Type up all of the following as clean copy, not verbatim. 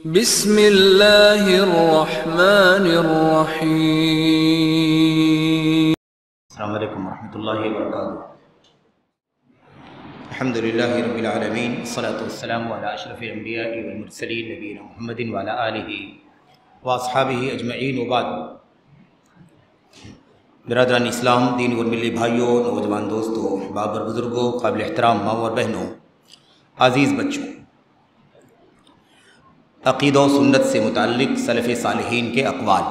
بسم اللہ الرحمن الرحیم۔ السلام علیکم ورحمۃ اللہ وبرکاتہ۔ الحمد للہ رب العالمین، والصلاۃ والسلام علی اشرف الانبیاء والمرسلین نبینا محمد وعلی آلہ واصحابہ اجمعین، وبعد۔ برادران اسلام، دین اور ملی بھائیوں، نوجوان دوستوں، بابر بزرگوں، قابل احترام ماؤں اور بہنوں، عزیز بچوں، عقیدہ و سنت سے متعلق سلف صالحین کے اقوال،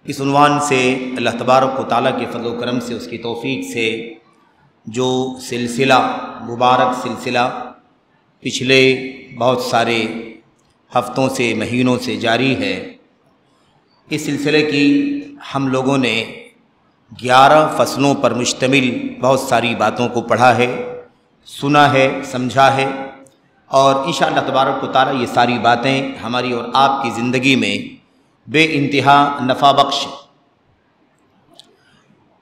اس عنوان سے اللہ تبارک و تعالیٰ کے فضل و کرم سے، اس کی توفیق سے جو سلسلہ، مبارک سلسلہ پچھلے بہت سارے ہفتوں سے، مہینوں سے جاری ہے، اس سلسلے کی ہم لوگوں نے 11 فصلوں پر مشتمل بہت ساری باتوں کو پڑھا ہے، سنا ہے، سمجھا ہے، اور انشاءاللہ تبارک و تعالیٰ یہ ساری باتیں ہماری اور آپ کی زندگی میں بے انتہا نفع بخش۔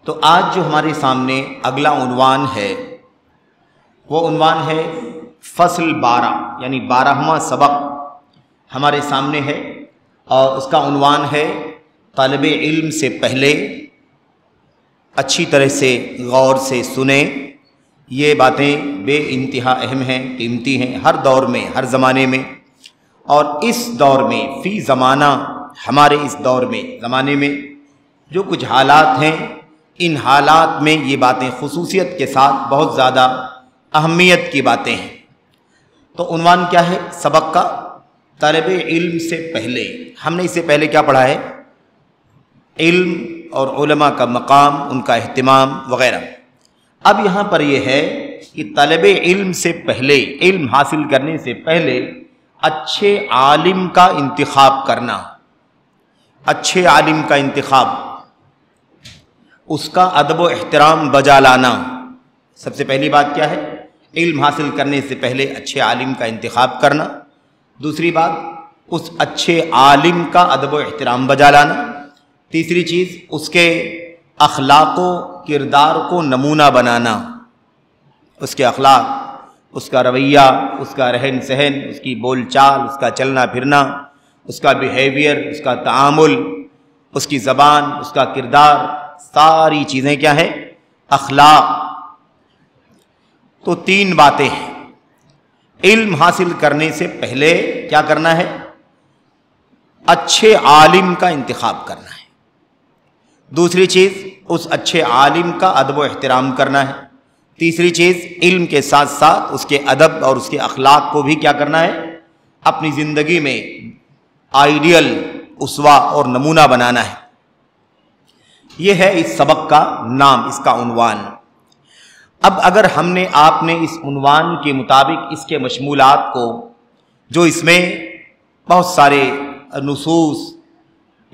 تو آج جو ہمارے سامنے اگلا عنوان ہے، وہ عنوان ہے فصل 12، یعنی 12واں سبق ہمارے سامنے ہے، اور اس کا عنوان ہے طالب علم سے پہلے اچھی طرح سے غور سے سنیں۔ یہ باتیں بے انتہا اہم ہیں، قیمتی ہیں، ہر دور میں، ہر زمانے میں، اور اس دور میں، فی زمانہ، ہمارے اس دور میں، زمانے میں جو کچھ حالات ہیں، ان حالات میں یہ باتیں خصوصیت کے ساتھ بہت زیادہ اہمیت کی باتیں ہیں۔ تو عنوان کیا ہے سبق کا؟ طالب علم سے پہلے۔ ہم نے اس سے پہلے کیا پڑھا ہے؟ علم اور علماء کا مقام، ان کا اہتمام وغیرہ۔ اب یہاں پر یہ ہے کہ طالب علم سے پہلے، علم حاصل کرنے سے پہلے اچھے عالم کا انتخاب کرنا، اچھے عالم کا انتخاب، اس کا ادب و احترام بجا لانا۔ سب سے پہلی بات کیا ہے؟ علم حاصل کرنے سے پہلے اچھے عالم کا انتخاب کرنا۔ دوسری بات، اس اچھے عالم کا ادب و احترام بجا لانا۔ تیسری چیز، اس کے اخلاق و کردار کو نمونہ بنانا، اس کے اخلاق، اس کا رویہ، اس کا رہن سہن، اس کی بول چال، اس کا چلنا پھرنا، اس کا بیہیویئر، اس کا تعامل، اس کی زبان، اس کا کردار، ساری چیزیں کیا ہیں؟ اخلاق۔ تو 3 باتیں ہیں۔ علم حاصل کرنے سے پہلے کیا کرنا ہے؟ اچھے عالم کا انتخاب کرنا ہے۔ دوسری چیز، اس اچھے عالم کا ادب و احترام کرنا ہے۔ تیسری چیز، علم کے ساتھ ساتھ اس کے ادب اور اس کے اخلاق کو بھی کیا کرنا ہے؟ اپنی زندگی میں آئیڈیل، اسوہ اور نمونہ بنانا ہے۔ یہ ہے اس سبق کا نام، اس کا عنوان۔ اب اگر ہم نے، آپ نے اس عنوان کے مطابق اس کے مشمولات کو، جو اس میں بہت سارے نصوص،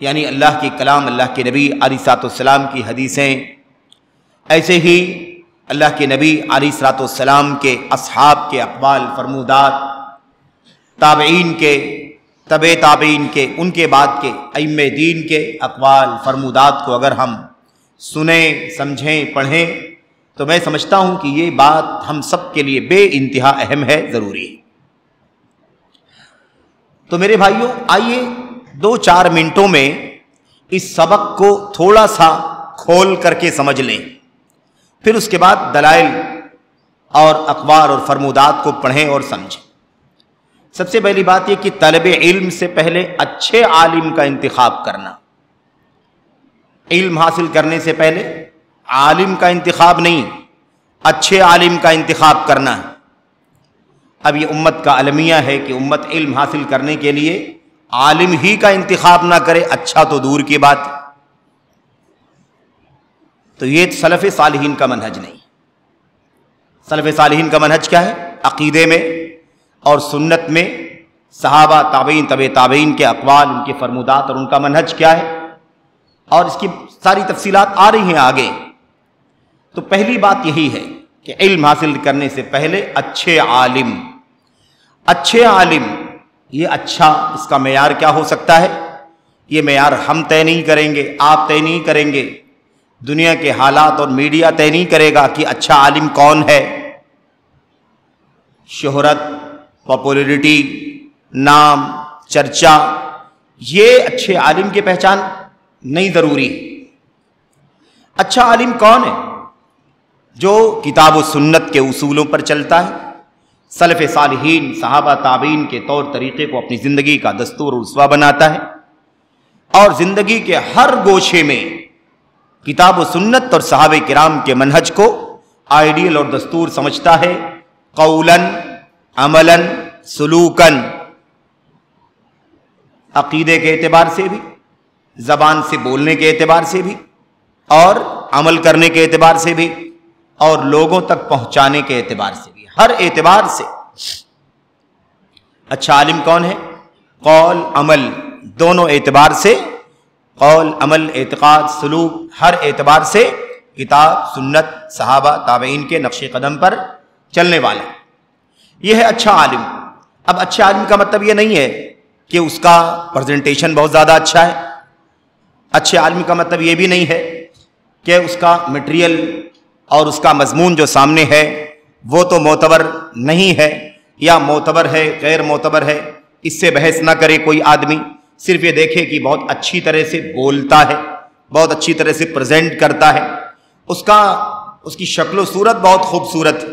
یعنی اللہ کے کلام، اللہ کے نبی علیہ الصلوۃ والسلام کی حدیثیں، ایسے ہی اللہ کے نبی علیہ الصلوۃ والسلام کے اصحاب کے اقوال فرمودات، تابعین کے، تبع تابعین کے، ان کے بعد کے ائمہ دین کے اقوال فرمودات کو اگر ہم سنیں، سمجھیں، پڑھیں، تو میں سمجھتا ہوں کہ یہ بات ہم سب کے لیے بے انتہا اہم ہے، ضروری ہے۔ تو میرے بھائیوں، آئیے 2-4 منٹوں میں اس سبق کو تھوڑا سا کھول کر کے سمجھ لیں، پھر اس کے بعد دلائل اور اقوال اور فرمودات کو پڑھیں اور سمجھیں۔ سب سے پہلی بات یہ کہ طالب علم سے پہلے اچھے عالم کا انتخاب کرنا۔ علم حاصل کرنے سے پہلے عالم کا انتخاب نہیں، اچھے عالم کا انتخاب کرنا ہے۔ اب یہ امت کا المیہ ہے کہ امت علم حاصل کرنے کے لیے عالم ہی کا انتخاب نہ کرے، اچھا تو دور کی بات۔ تو یہ سلف صالحین کا منہج نہیں۔ سلف صالحین کا منہج کیا ہے؟ عقیدے میں اور سنت میں صحابہ، تابعین، تبع تابعین کے اقوال، ان کے فرمودات اور ان کا منہج کیا ہے، اور اس کی ساری تفصیلات آ رہی ہیں آگے۔ تو پہلی بات یہی ہے کہ علم حاصل کرنے سے پہلے اچھے عالم۔ اچھے عالم، یہ اچھا، اس کا معیار کیا ہو سکتا ہے؟ یہ معیار ہم طے نہیں کریں گے، آپ طے نہیں کریں گے، دنیا کے حالات اور میڈیا طے نہیں کرے گا کہ اچھا عالم کون ہے۔ شہرت، پاپولرٹی، نام، چرچا، یہ اچھے عالم کی پہچان نہیں ضروری۔ اچھا عالم کون ہے؟ جو کتاب و سنت کے اصولوں پر چلتا ہے، سلف صالحین صحابہ تابعین کے طور طریقے کو اپنی زندگی کا دستور و اسوہ بناتا ہے، اور زندگی کے ہر گوشے میں کتاب و سنت اور صحابہ کرام کے منہج کو آئیڈیل اور دستور سمجھتا ہے، قولاً، عملاً، سلوکاً، عقیدے کے اعتبار سے بھی، زبان سے بولنے کے اعتبار سے بھی، اور عمل کرنے کے اعتبار سے بھی، اور لوگوں تک پہنچانے کے اعتبار سے بھی، ہر اعتبار سے۔ اچھا عالم کون ہے؟ قول عمل دونوں اعتبار سے، قول عمل اعتقاد سلوک ہر اعتبار سے کتاب سنت صحابہ تابعین کے نقش قدم پر چلنے والا، یہ ہے اچھا عالم۔ اب اچھے عالم کا مطلب یہ نہیں ہے کہ اس کا پریزنٹیشن بہت زیادہ اچھا ہے، اچھے عالم کا مطلب یہ بھی نہیں ہے کہ اس کا مٹیریل اور اس کا مضمون جو سامنے ہے وہ تو معتبر نہیں ہے، یا معتبر ہے غیر معتبر ہے، اس سے بحث نہ کرے کوئی آدمی، صرف یہ دیکھے کہ بہت اچھی طرح سے بولتا ہے، بہت اچھی طرح سے پریزنٹ کرتا ہے، اس کی شکل و صورت بہت خوبصورت ہے۔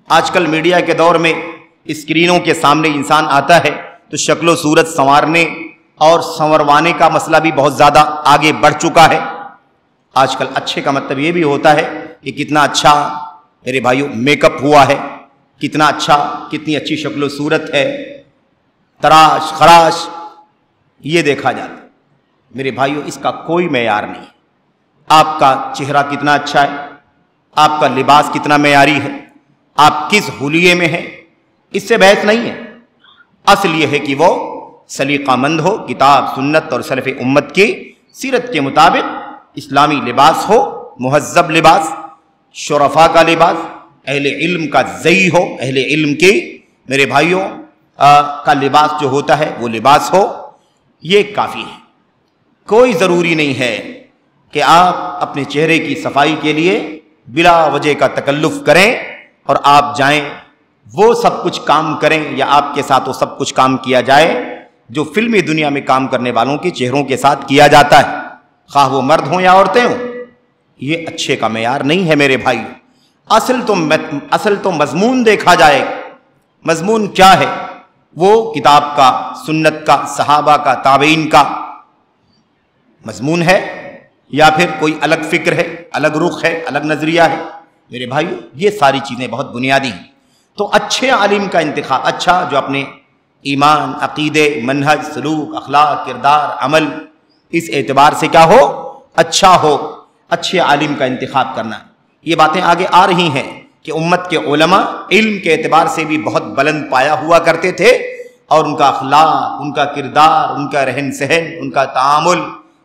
آج کل میڈیا کے دور میں اسکرینوں کے سامنے انسان آتا ہے تو شکل و صورت سنوارنے اور سنوروانے کا مسئلہ بھی بہت زیادہ آگے بڑھ چکا ہے۔ آج کل اچھے کا مطلب یہ بھی ہوتا ہے کہ کتنا اچھا میرے بھائیوں میک اپ ہوا ہے، کتنا اچھا، کتنی اچھی شکل و صورت ہے، تراش خراش یہ دیکھا جاتا ہے۔ میرے بھائیوں اس کا کوئی معیار نہیں۔ آپ کا چہرہ کتنا اچھا ہے، آپ کا لباس کتنا معیاری ہے، آپ کس حلیے میں ہیں، اس سے بحث نہیں ہے۔ اصل یہ ہے کہ وہ سلیقہ مند ہو، کتاب سنت اور سلف امت کی سیرت کے مطابق اسلامی لباس ہو، مہذب لباس، شرفاء کا لباس، اہل علم کا زئی ہو، اہل علم کی میرے بھائیوں کا لباس جو ہوتا ہے وہ لباس ہو، یہ کافی ہے۔ کوئی ضروری نہیں ہے کہ آپ اپنے چہرے کی صفائی کے لیے بلا وجہ کا تکلف کریں اور آپ جائیں وہ سب کچھ کام کریں، یا آپ کے ساتھ وہ سب کچھ کام کیا جائے جو فلمی دنیا میں کام کرنے والوں کے چہروں کے ساتھ کیا جاتا ہے، خواہ وہ مرد ہوں یا عورتیں ہوں۔ یہ اچھے کا معیار نہیں ہے میرے بھائی۔ اصل تو مضمون دیکھا جائے، مضمون کیا ہے؟ وہ کتاب کا، سنت کا، صحابہ کا، تابعین کا مضمون ہے، یا پھر کوئی الگ فکر ہے، الگ رخ ہے، الگ نظریہ ہے؟ میرے بھائیو یہ ساری چیزیں بہت بنیادی ہیں۔ تو اچھے عالم کا انتخاب، اچھا جو اپنے ایمان، عقیدے، منہج، سلوک، اخلاق، کردار، عمل اس اعتبار سے کیا ہو؟ اچھا ہو، اچھے عالم کا انتخاب کرنا۔ یہ باتیں آگے آ رہی ہیں کہ امت کے علماء علم کے اعتبار سے بھی بہت بلند پایا ہوا کرتے تھے، اور ان کا اخلاق، ان کا کردار، ان کا رہن سہن، ان کا تعامل،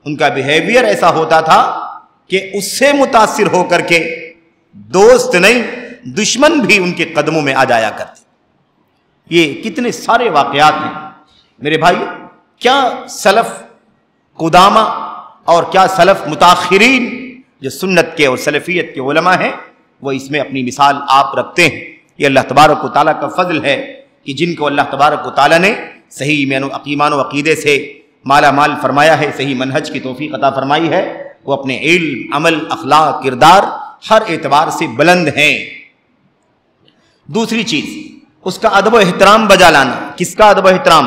ان کا بیہیویئر ایسا ہوتا تھا کہ اس سے متاثر ہو کر کے دوست نہیں دشمن بھی ان کے قدموں میں آ جایا کرتے۔ یہ کتنے سارے واقعات ہیں میرے بھائی۔ کیا سلف قدامى اور کیا سلف متاخرین جو سنت کے اور سلفیت کے علماء ہیں وہ اس میں اپنی مثال آپ رکھتے ہیں۔ یہ اللہ تبارک و تعالیٰ کا فضل ہے کہ جن کو اللہ تبارک و تعالیٰ نے صحیح ایمان و عقیدے سے مالا مال فرمایا ہے، صحیح منہج کی توفیق عطا فرمائی ہے، وہ اپنے علم، عمل، اخلاق، کردار ہر اعتبار سے بلند ہیں۔ دوسری چیز اس کا ادب و احترام بجا لانا۔ کس کا ادب و احترام؟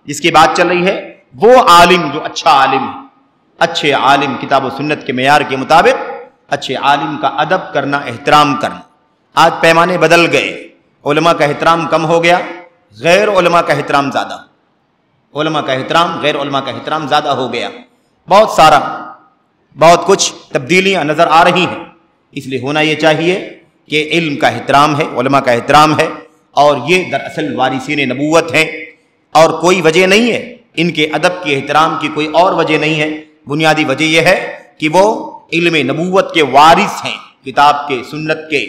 جس کی بات چل رہی ہے وہ عالم جو اچھا عالم ہے۔ اچھے عالم کتاب و سنت کے معیار کے مطابق اچھے عالم کا ادب کرنا، احترام کرنا۔ آج پیمانے بدل گئے، علماء کا احترام کم ہو گیا، غیر علماء کا احترام زیادہ، علماء کا احترام غیر علماء کا احترام زیادہ ہو گیا۔ بہت کچھ تبدیلیاں نظر آ رہی ہیں۔ اس لیے ہونا یہ چاہیے کہ علم کا احترام ہے، علماء کا احترام ہے، اور یہ دراصل وارثین نبوت ہیں، اور کوئی وجہ نہیں ہے ان کے ادب کے احترام کی، کوئی اور وجہ نہیں ہے۔ بنیادی وجہ یہ ہے کہ وہ علم نبوت کے وارث ہیں، کتاب کے، سنت کے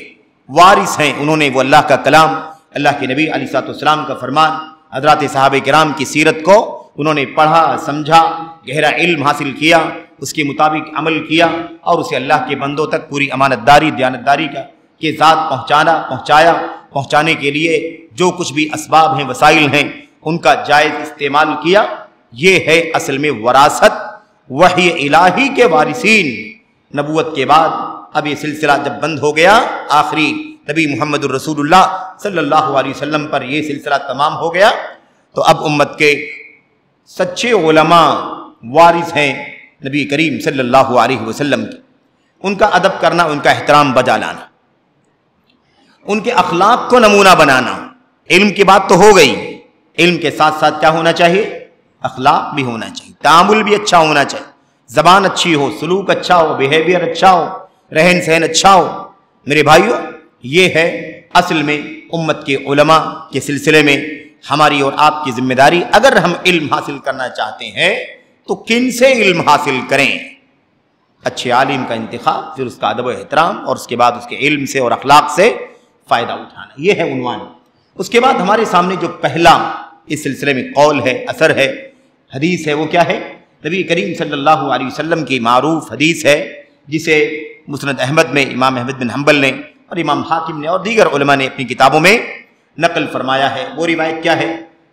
وارث ہیں۔ انہوں نے وہ اللہ کا کلام، اللہ کے نبی علیہ الصلوۃ والسلام کا فرمان، حضرات صحابہ کرام کی سیرت کو انہوں نے پڑھا، سمجھا، گہرا علم حاصل کیا، اس کے مطابق عمل کیا، اور اسے اللہ کے بندوں تک پوری امانت داری، دیانتداری کے ذات پہنچانے کے لیے جو کچھ بھی اسباب ہیں، وسائل ہیں، ان کا جائز استعمال کیا. یہ ہے اصل میں وراثت وحی الہی کے وارثین. نبوت کے بعد اب یہ سلسلہ جب بند ہو گیا، آخری نبی محمد الرسول اللہ صلی اللہ علیہ وسلم پر یہ سلسلہ تمام ہو گیا، تو اب امت کے سچے علماء وارث ہیں نبی کریم صلی اللہ علیہ وسلم کی. ان کا ادب کرنا، ان کا احترام بجا لانا، ان کے اخلاق کو نمونہ بنانا. علم کی بات تو ہو گئی، علم کے ساتھ ساتھ کیا ہونا چاہیے؟ اخلاق بھی ہونا چاہیے، تعامل بھی اچھا ہونا چاہیے، زبان اچھی ہو، سلوک اچھا ہو، بیہیویئر اچھا ہو، رہن سہن اچھا ہو. میرے بھائیوں، یہ ہے اصل میں امت کے علماء کے سلسلے میں ہماری اور آپ کی ذمہ داری. اگر ہم علم حاصل کرنا چاہتے ہیں تو کن سے علم حاصل کریں؟ اچھے عالم کا انتخاب، پھر اس کا ادب و احترام، اور اس کے بعد اس کے علم سے اور اخلاق سے فائدہ اٹھانا. یہ ہے عنوان. اس کے بعد ہمارے سامنے جو پہلا اس سلسلے میں قول ہے، اثر ہے، حدیث ہے، وہ کیا ہے؟ نبی کریم صلی اللہ علیہ وسلم کی معروف حدیث ہے، جسے مسند احمد میں امام احمد بن حنبل نے اور امام حاکم نے اور دیگر علماء نے اپنی کتابوں میں نقل فرمایا ہے. وہ روایت کیا ہے؟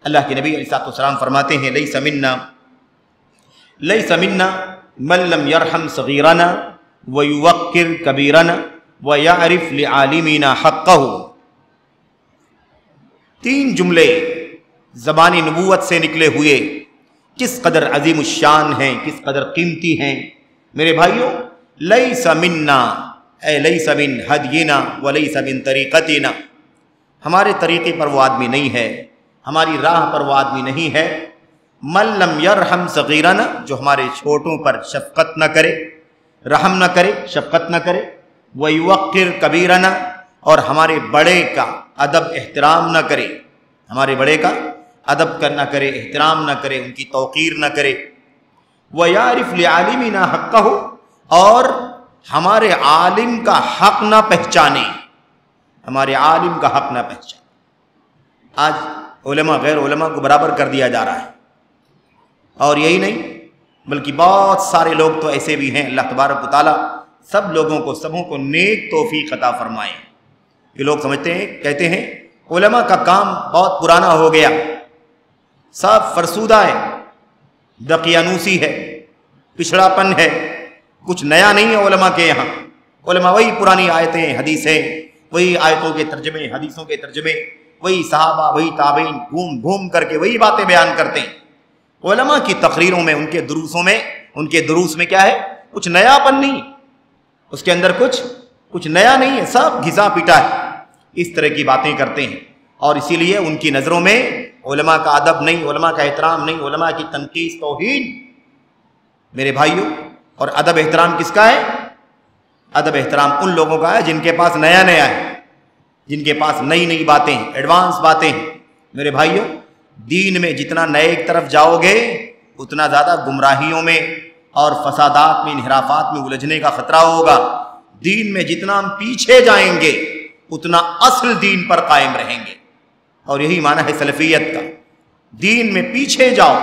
اللہ کے نبی علیہ السلام فرماتے ہیں، لیس منا من لم یرحم صغیرنا ویوقر کبیرنا ویعرف لعالمنا حقہ. 3 جملے زبان نبوت سے نکلے ہوئے کس قدر عظیم الشان ہیں، کس قدر قیمتی ہیں. میرے بھائیوں، لیس منا اے لیس من ہدینا ولیس من طریقتنا، ہمارے طریقے پر وہ آدمی نہیں ہے، ہماری راہ پر وہ آدمی نہیں ہے. من لم یرحم صغیرنا، جو ہمارے چھوٹوں پر شفقت نہ کرے، رحم نہ کرے، شفقت نہ کرے. ویوقر کبیرنا، اور ہمارے بڑے کا ادب احترام نہ کرے، ہمارے بڑے کا ادب نہ کرے، احترام نہ کرے، ان کی توقیر نہ کرے. وَيَعْرِفْ لِعَالِمِنَا حَقَّهُ، اور ہمارے عالم کا حق نہ پہچانے، ہمارے عالم کا حق نہ پہچانے. آج علماء غیر علماء کو برابر کر دیا جا رہا ہے، اور یہی نہیں بلکہ بہت سارے لوگ تو ایسے بھی ہیں. اللہ تبارک و تعالیٰ سب لوگوں کو، سبوں کو نیک توفیق عطا فرمائے. یہ لوگ سمجھتے ہیں، کہتے ہیں علماء کا کام بہت پرانا ہو گیا، سب فرسودہ ہے، دقیانوسی ہے، پچھڑا پن ہے، کچھ نیا نہیں ہے علماء کے یہاں. علماء وہی پرانی آیتیں، حدیثیں، وہی آیتوں کے ترجمے، حدیثوں کے ترجمے، وہی صحابہ، وہی تابعین، گھوم گھوم کر کے وہی باتیں بیان کرتے ہیں. علماء کی تقریروں میں، ان کے دروس میں کیا ہے؟ کچھ نیا پن نہیں، اس کے اندر کچھ نیا نہیں ہے، سب گھسا پیٹا ہے. اس طرح کی باتیں کرتے ہیں، اور اسی لیے ان کی نظروں میں علماء کا ادب نہیں، علماء کا احترام نہیں، علماء کی تنقیص، توہین. میرے بھائیوں، اور ادب احترام کس کا ہے؟ ادب احترام ان لوگوں کا ہے جن کے پاس نیا ہے، جن کے پاس نئی نئی باتیں، ایڈوانس باتیں ہیں. میرے بھائیوں، دین میں جتنا نئے ایک طرف جاؤ گے اتنا زیادہ گمراہیوں میں اور فسادات میں، انحرافات میں الجھنے کا خطرہ ہوگا. دین میں جتنا ہم پیچھے جائیں گے اتنا اصل دین پر قائم رہیں گے، اور یہی معنی ہے سلفیت کا. دین میں پیچھے جاؤ.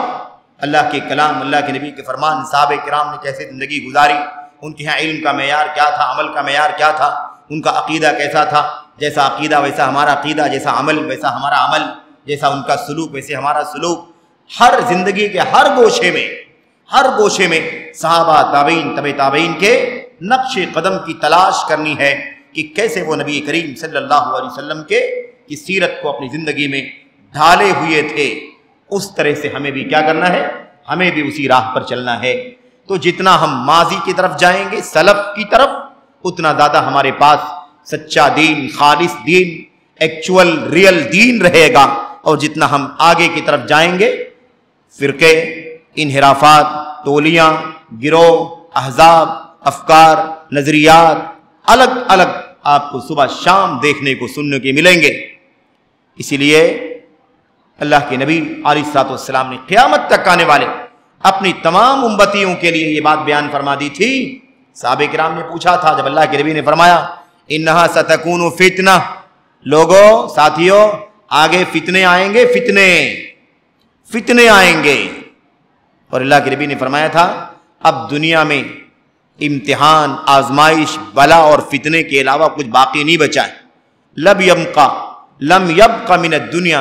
اللہ کے کلام، اللہ کے نبی کے فرمان، صحابہ کرام نے کیسے زندگی گزاری، ان کے ہاں علم کا معیار کیا تھا، عمل کا معیار کیا تھا، ان کا عقیدہ کیسا تھا، جیسا عقیدہ ویسا ہمارا عقیدہ، جیسا عمل ویسا ہمارا عمل، جیسا ان کا سلوک ویسے ہمارا سلوک. ہر زندگی کے ہر گوشے میں صحابہ، تابعین، تبع تابعین کے نقش قدم کی تلاش کرنی ہے کہ کیسے وہ نبی کریم صلی اللہ علیہ وسلم کی سیرت کو اپنی زندگی میں ڈھالے ہوئے تھے. اس طرح سے ہمیں بھی کیا کرنا ہے؟ ہمیں بھی اسی راہ پر چلنا ہے. تو جتنا ہم ماضی کی طرف جائیں گے، سلف کی طرف، اتنا زیادہ ہمارے پاس سچا دین، خالص دین، ایکچول ریئل دین رہے گا. اور جتنا ہم آگے کی طرف جائیں گے، فرقے، انحرافات، تولیاں، گروہ، احزاب، افکار، نظریات، الگ الگ آپ کو صبح شام دیکھنے کو، سننے کے ملیں گے. اسی لیے اللہ کے نبی علیہ الصلوۃ والسلام نے قیامت تک آنے والے اپنی تمام امتیوں کے لیے یہ بات بیان فرما دی تھی. صحابہ کرام نے پوچھا تھا، جب اللہ کے نبی نے فرمایا انہا ستکون فتنہ، لوگوں، ساتھیوں، آگے فتنے آئیں گے، فتنے آئیں گے. اور اللہ کے نبی نے فرمایا تھا اب دنیا میں امتحان، آزمائش، بلا اور فتنے کے علاوہ کچھ باقی نہیں بچا ہے. لم یبق من الدنیا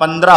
15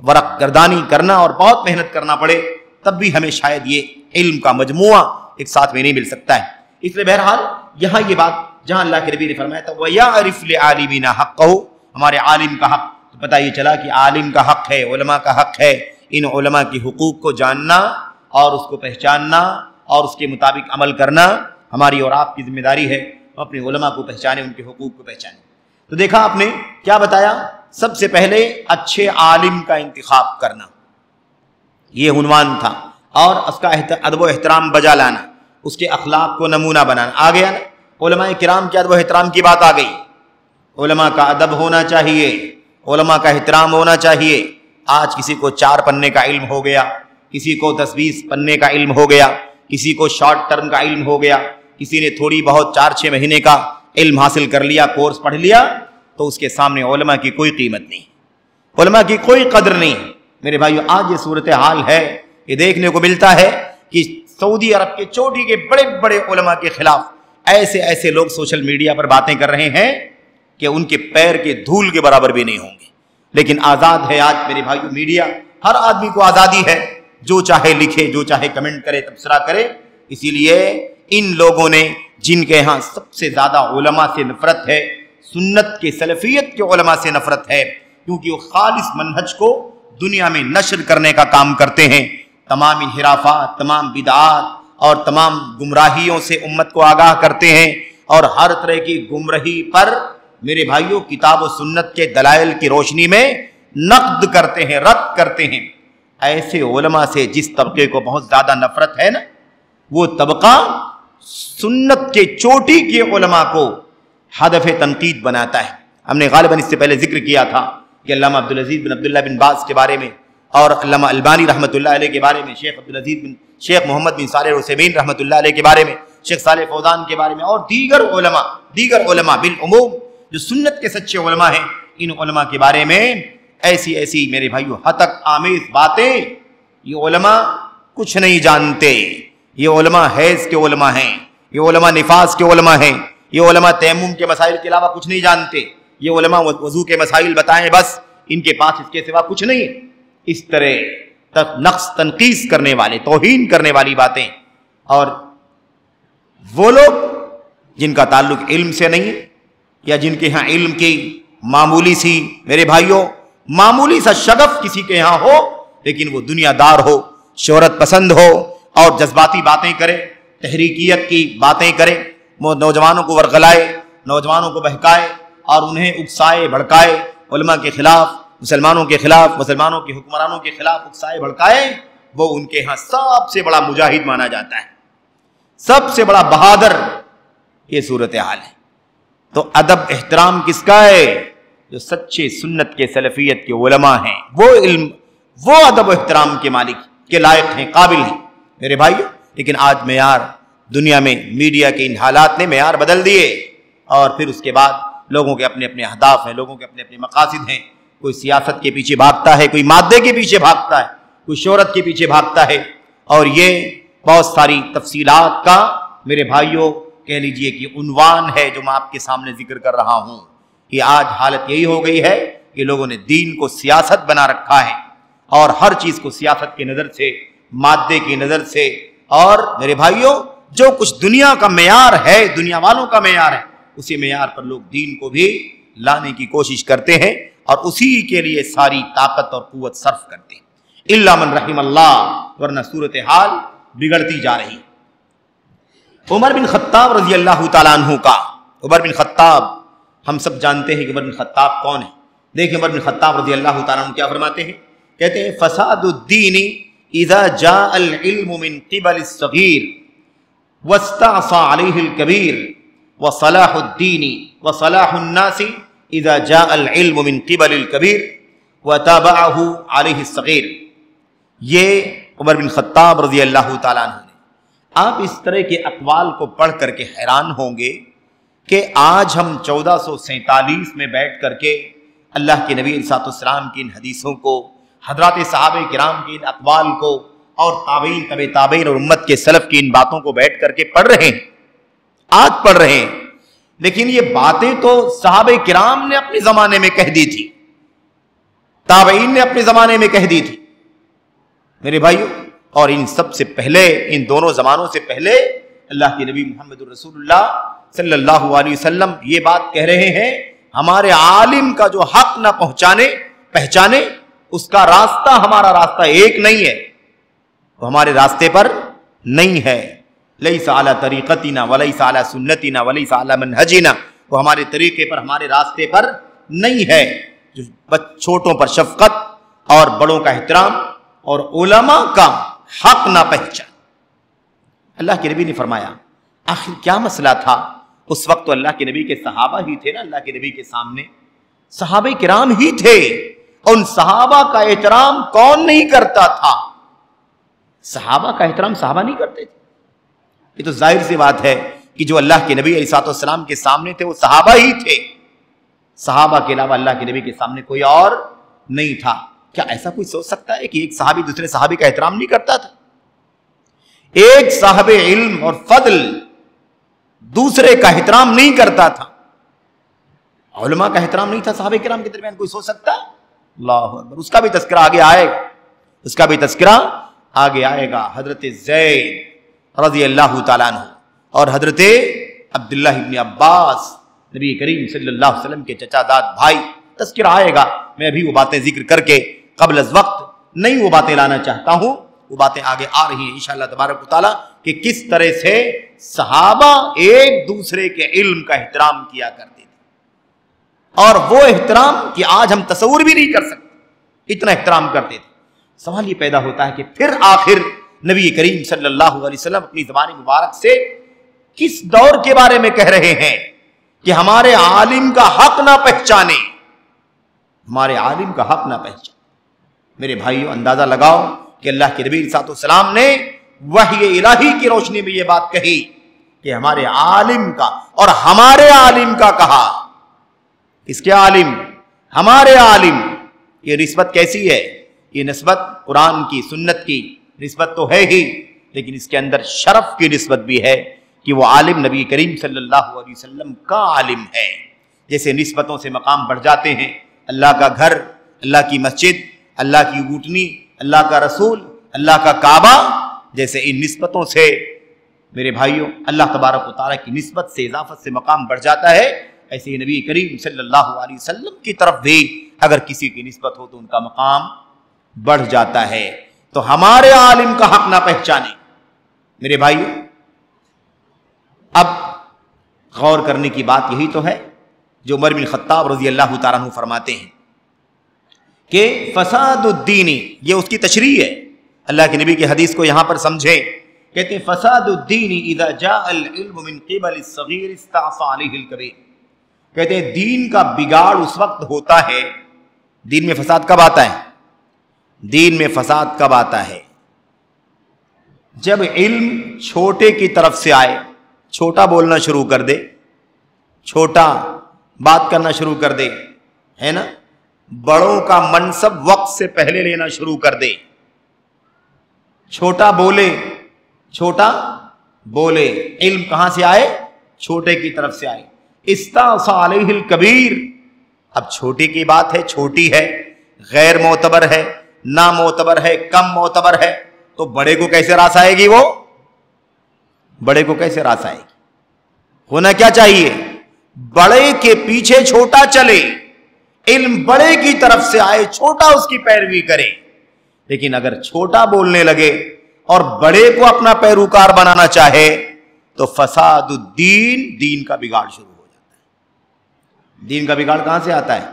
ورق گردانی کرنا اور بہت محنت کرنا پڑے تب بھی ہمیں شاید یہ علم کا مجموعہ ایک ساتھ میں نہیں مل سکتا ہے. اس لیے بہرحال یہاں یہ بات جہاں اللہ کے نبی نے فرمایا تھا وَيَعْرِفْ لِعَالِمِنَا حَقَّهُ، ہمارے عالم کا حق، تو پتہ یہ چلا کہ عالم کا حق ہے، علماء کا حق ہے ان علماء کے حقوق کو جاننا اور اس کو پہچاننا اور اس کے مطابق عمل کرنا ہماری اور آپ کی ذمہ داری ہے. اپنے علماء کو پہچانے، ان کے حقوق کو پہچانے. تو دیکھا آپ نے کیا بتایا، سب سے پہلے اچھے عالم کا انتخاب کرنا، یہ عنوان تھا، اور اس کا ادب و احترام بجا لانا، اس کے اخلاق کو نمونہ بنانا. آ گیا نا علماء کرام کے ادب و احترام کی بات آ گئی. علماء کا ادب ہونا چاہیے، علماء کا احترام ہونا چاہیے. آج کسی کو 4 پنے کا علم ہو گیا، کسی کو 10-20 پنے کا علم ہو گیا، کسی کو شارٹ ٹرم کا علم ہو گیا، کسی نے تھوڑی بہت 4-6 مہینے کا علم حاصل کر لیا، کورس پڑھ لیا، تو اس کے سامنے علماء کی کوئی قیمت نہیں، علماء کی کوئی قدر نہیں. میرے بھائیو آج یہ صورتحال ہے، یہ دیکھنے کو ملتا ہے کہ سعودی عرب کے چوٹی کے بڑے بڑے علماء کے خلاف ایسے لوگ سوشل میڈیا پر باتیں کر رہے ہیں کہ ان کے پیر کے دھول کے برابر بھی نہیں ہوں گے. لیکن آزاد ہے آج میرے بھائیو میڈیا، ہر آدمی کو آزادی ہے، جو چاہے لکھے، جو چاہے کمنٹ کرے، تبصرہ کرے. اسی لیے ان لوگوں نے جن کے ہاں سب سے زیادہ علماء سے نفرت ہے، سنت کے سلفیت کے علماء سے نفرت ہے، کیونکہ وہ خالص منہج کو دنیا میں نشر کرنے کا کام کرتے ہیں. تمام انحرافات، تمام بدعات اور تمام گمراہیوں سے امت کو آگاہ کرتے ہیں، اور ہر طرح کی گمراہی پر میرے بھائیوں کتاب و سنت کے دلائل کی روشنی میں نقد کرتے ہیں، رد کرتے ہیں. ایسے علماء سے جس طبقے کو بہت زیادہ نفرت ہے نا، وہ طبقہ سنت کے چوٹی کے علماء کو ہدف تنقید بناتا ہے. ہم نے غالباً اس سے پہلے ذکر کیا تھا کہ علامہ عبدالعزیز بن عبداللہ بن باز کے بارے میں، اور علامہ البانی رحمۃ اللہ علیہ کے بارے میں، شیخ محمد بن صالح العثیمین رحمۃ اللہ علیہ کے بارے میں، شیخ صالح فوزان کے بارے میں، اور دیگر علماء بالعموم جو سنت کے سچے علماء ہیں، ان علماء کے بارے میں ایسی میرے بھائیو ہتک آمیز باتیں. یہ علماء کچھ نہیں جانتے، یہ علماء حیض کے علماء ہیں، یہ علماء نفاس کے علماء ہیں، یہ علماء تیمم کے مسائل کے علاوہ کچھ نہیں جانتے، یہ علماء وضو کے مسائل بتائیں بس، ان کے پاس اس کے سوا کچھ نہیں. اس طرح نقص تنقیص کرنے والے، توہین کرنے والی باتیں. اور وہ لوگ جن کا تعلق علم سے نہیں ہے، یا جن کے ہاں علم کی معمولی سی میرے بھائیوں معمولی سا شغف کسی کے ہاں ہو، لیکن وہ دنیا دار ہو، شہرت پسند ہو، اور جذباتی باتیں کرے، تحریکیت کی باتیں کرے، نوجوانوں کو ورغلائے، نوجوانوں کو بہکائے اور انہیں اکسائے بھڑکائے، علماء کے خلاف، مسلمانوں کے خلاف، مسلمانوں کے حکمرانوں کے خلاف اکسائے بھڑکائے، وہ ان کے ہاں سب سے بڑا مجاہد مانا جاتا ہے، سب سے بڑا بہادر. یہ صورتحال ہے. تو ادب احترام کس کا ہے؟ جو سچے سنت کے سلفیت کے علماء ہیں، وہ علم، وہ ادب و احترام کے مالک کے لائق ہیں، قابل ہیں میرے بھائی. لیکن آج معیار دنیا میں میڈیا کے ان حالات نے معیار بدل دیے، اور پھر اس کے بعد لوگوں کے اپنے اپنے اہداف ہیں، لوگوں کے اپنے اپنے مقاصد ہیں. کوئی سیاست کے پیچھے بھاگتا ہے، کوئی مادے کے پیچھے بھاگتا ہے، کوئی شہرت کے پیچھے بھاگتا ہے. اور یہ بہت ساری تفصیلات کا میرے بھائیوں کہہ لیجئے کہ عنوان ہے جو میں آپ کے سامنے ذکر کر رہا ہوں. کہ آج حالت یہی ہو گئی ہے کہ لوگوں نے دین کو سیاست بنا رکھا ہے، اور ہر چیز کو سیاست کی نظر سے، مادے کی نظر سے. اور میرے بھائیوں جو کچھ دنیا کا معیار ہے، دنیا والوں کا معیار ہے، اسی معیار پر لوگ دین کو بھی لانے کی کوشش کرتے ہیں، اور اسی کے لیے ساری طاقت اور قوت صرف کرتے ہیں. الا من رحم اللہ، ورنہ صورتحال بگڑتی جا رہی. عمر بن خطاب رضی اللہ تعالیٰ عنہ کا، عمر بن خطاب ہم سب جانتے ہیں کہ عمر بن خطاب کون ہے. دیکھیں عمر بن خطاب رضی اللہ تعالیٰ عنہ کیا فرماتے ہیں، کہتے ہیں فساد الدین اذا جاء العلم من قبل الصغیر واستعصى عليه الكبیر وصلاح الدین وصلاح الناس اذا جاء العلم من قبل الكبیر وتابعه عليه الصغیر. یہ عمر بن خطاب رضی اللہ تعالیٰ عنہ نے. آپ اس طرح کے اقوال کو پڑھ کر کے حیران ہوں گے کہ آج ہم 1447 میں بیٹھ کر کے اللہ کے نبی علیہ السلام کی ان حدیثوں کو، حضرات صحابہ کرام کی ان اقوال کو، اور تابعین، تبع تابعین اور امت کے سلف کی ان باتوں کو بیٹھ کر کے پڑھ رہے ہیں، آج پڑھ رہے ہیں. لیکن یہ باتیں تو صحابہ کرام نے اپنے زمانے میں کہہ دی تھی. تابعین نے اپنے زمانے میں کہہ دی تھی میرے بھائیوں. اور ان سب سے پہلے، ان دونوں زمانوں سے پہلے اللہ کے نبی محمد رسول اللہ صلی اللہ علیہ وسلم یہ بات کہہ رہے ہیں ہمارے عالم کا جو حق نہ پہچانے اس کا راستہ ہمارا راستہ ایک نہیں ہے، وہ ہمارے راستے پر نہیں ہے. لیس علی طریقتنا ولیس علی سنتنا ولیس علی منہجنا، وہ ہمارے طریقے پر، ہمارے راستے پر نہیں ہے. جو چھوٹوں پر شفقت اور بڑوں کا احترام اور علماء کا حق نہ پہچان. اللہ کے نبی نے فرمایا آخر کیا مسئلہ تھا؟ اس وقت تو اللہ کے نبی کے صحابہ ہی تھے نا، اللہ کے نبی کے سامنے صحابہ کرام ہی تھے. ان صحابہ کا احترام کون نہیں کرتا تھا؟ صحابہ کا احترام صحابہ نہیں کرتے تھے. یہ تو ظاہر سی بات ہے کہ جو اللہ کے نبی علیہ الصلوۃ والسلام کے سامنے تھے وہ صحابہ ہی تھے. صحابہ کے علاوہ اللہ کے نبی کے سامنے کوئی اور نہیں تھا. کیا ایسا کوئی سوچ سکتا ہے کہ ایک صحابی دوسرے صحابی کا احترام نہیں کرتا تھا؟ ایک صاحب علم اور فضل دوسرے کا احترام نہیں کرتا تھا. علماء کا احترام نہیں تھا صحابہ کرام کے درمیان. کوئی سوچ سکتا؟ اللہ اکبر. اس کا بھی تذکرہ آگے آئے گا، اس کا بھی تذکرہ آگے آئے گا. حضرت زید رضی اللہ تعالیٰ عنہ اور حضرت عبداللہ ابن عباس نبی کریم صلی اللہ علیہ وسلم کے چچا زاد بھائی، تذکرہ آئے گا. میں ابھی وہ باتیں ذکر کر کے قبل از وقت نہیں وہ باتیں لانا چاہتا ہوں. وہ باتیں آگے آ رہی ہیں انشاءاللہ تبارک و تعالیٰ کہ کس طرح سے صحابہ ایک دوسرے کے علم کا احترام کیا کرتے تھے، اور وہ احترام کہ آج ہم تصور بھی نہیں کر سکتے، اتنا احترام کرتے تھے. سوال یہ پیدا ہوتا ہے کہ پھر آخر نبی کریم صلی اللہ علیہ وسلم اپنی زبان مبارک سے کس دور کے بارے میں کہہ رہے ہیں کہ ہمارے عالم کا حق نہ پہچانے، ہمارے عالم کا حق نہ پہچانے. میرے بھائیو اندازہ لگاؤ کہ اللہ کے نبی صلی اللہ علیہ وسلم نے وحی الہی کی روشنی میں یہ بات کہی کہ ہمارے عالم کا، اور ہمارے عالم کا کہا. اس کے عالم، ہمارے عالم. یہ نسبت کیسی ہے؟ یہ نسبت قرآن کی، سنت کی نسبت تو ہے ہی، لیکن اس کے اندر شرف کی نسبت بھی ہے کہ وہ عالم نبی کریم صلی اللہ علیہ وسلم کا عالم ہے. جیسے نسبتوں سے مقام بڑھ جاتے ہیں، اللہ کا گھر، اللہ کی مسجد، اللہ کی اونٹنی، اللہ کا رسول، اللہ کا کعبہ، جیسے ان نسبتوں سے میرے بھائیوں اللہ تبارک و تعالیٰ کی نسبت سے، اضافت سے مقام بڑھ جاتا ہے، ایسے ہی نبی کریم صلی اللہ علیہ وسلم کی طرف بھی اگر کسی کی نسبت ہو تو ان کا مقام بڑھ جاتا ہے. تو ہمارے عالم کا حق نہ پہچانے. میرے بھائیوں اب غور کرنے کی بات یہی تو ہے جو عمر بن خطاب رضی اللہ تعالیٰ عنہ فرماتے ہیں کہ فساد الدین، یہ اس کی تشریح ہے. اللہ کے نبی کی حدیث کو یہاں پر سمجھیں. کہتے ہیں فساد الدین اذا جاء العلم من قبل الصغیر استعصى علیہ الکبیر. کہتے ہیں دین کا بگاڑ اس وقت ہوتا ہے، دین میں فساد کب آتا ہے؟ دین میں فساد کب آتا ہے؟ جب علم چھوٹے کی طرف سے آئے، چھوٹا بولنا شروع کر دے، چھوٹا بات کرنا شروع کر دے، ہے نا، بڑوں کا منصب وقت سے پہلے لینا شروع کر دے، چھوٹا بولے، چھوٹا بولے. علم کہاں سے آئے؟ چھوٹے کی طرف سے آئے. استعصى علیہ الکبیر. اب چھوٹی کی بات ہے، چھوٹی ہے، غیر معتبر ہے، نامعتبر ہے، کم معتبر ہے، تو بڑے کو کیسے راس آئے گی؟ وہ بڑے کو کیسے راس آئے گی؟ ہونا کیا چاہیے؟ بڑے کے پیچھے چھوٹا چلے، علم بڑے کی طرف سے آئے، چھوٹا اس کی پیروی کرے. لیکن اگر چھوٹا بولنے لگے اور بڑے کو اپنا پیروکار بنانا چاہے تو فساد الدین، دین کا بگاڑ شروع ہو جاتا ہے. دین کا بگاڑ کہاں سے آتا ہے؟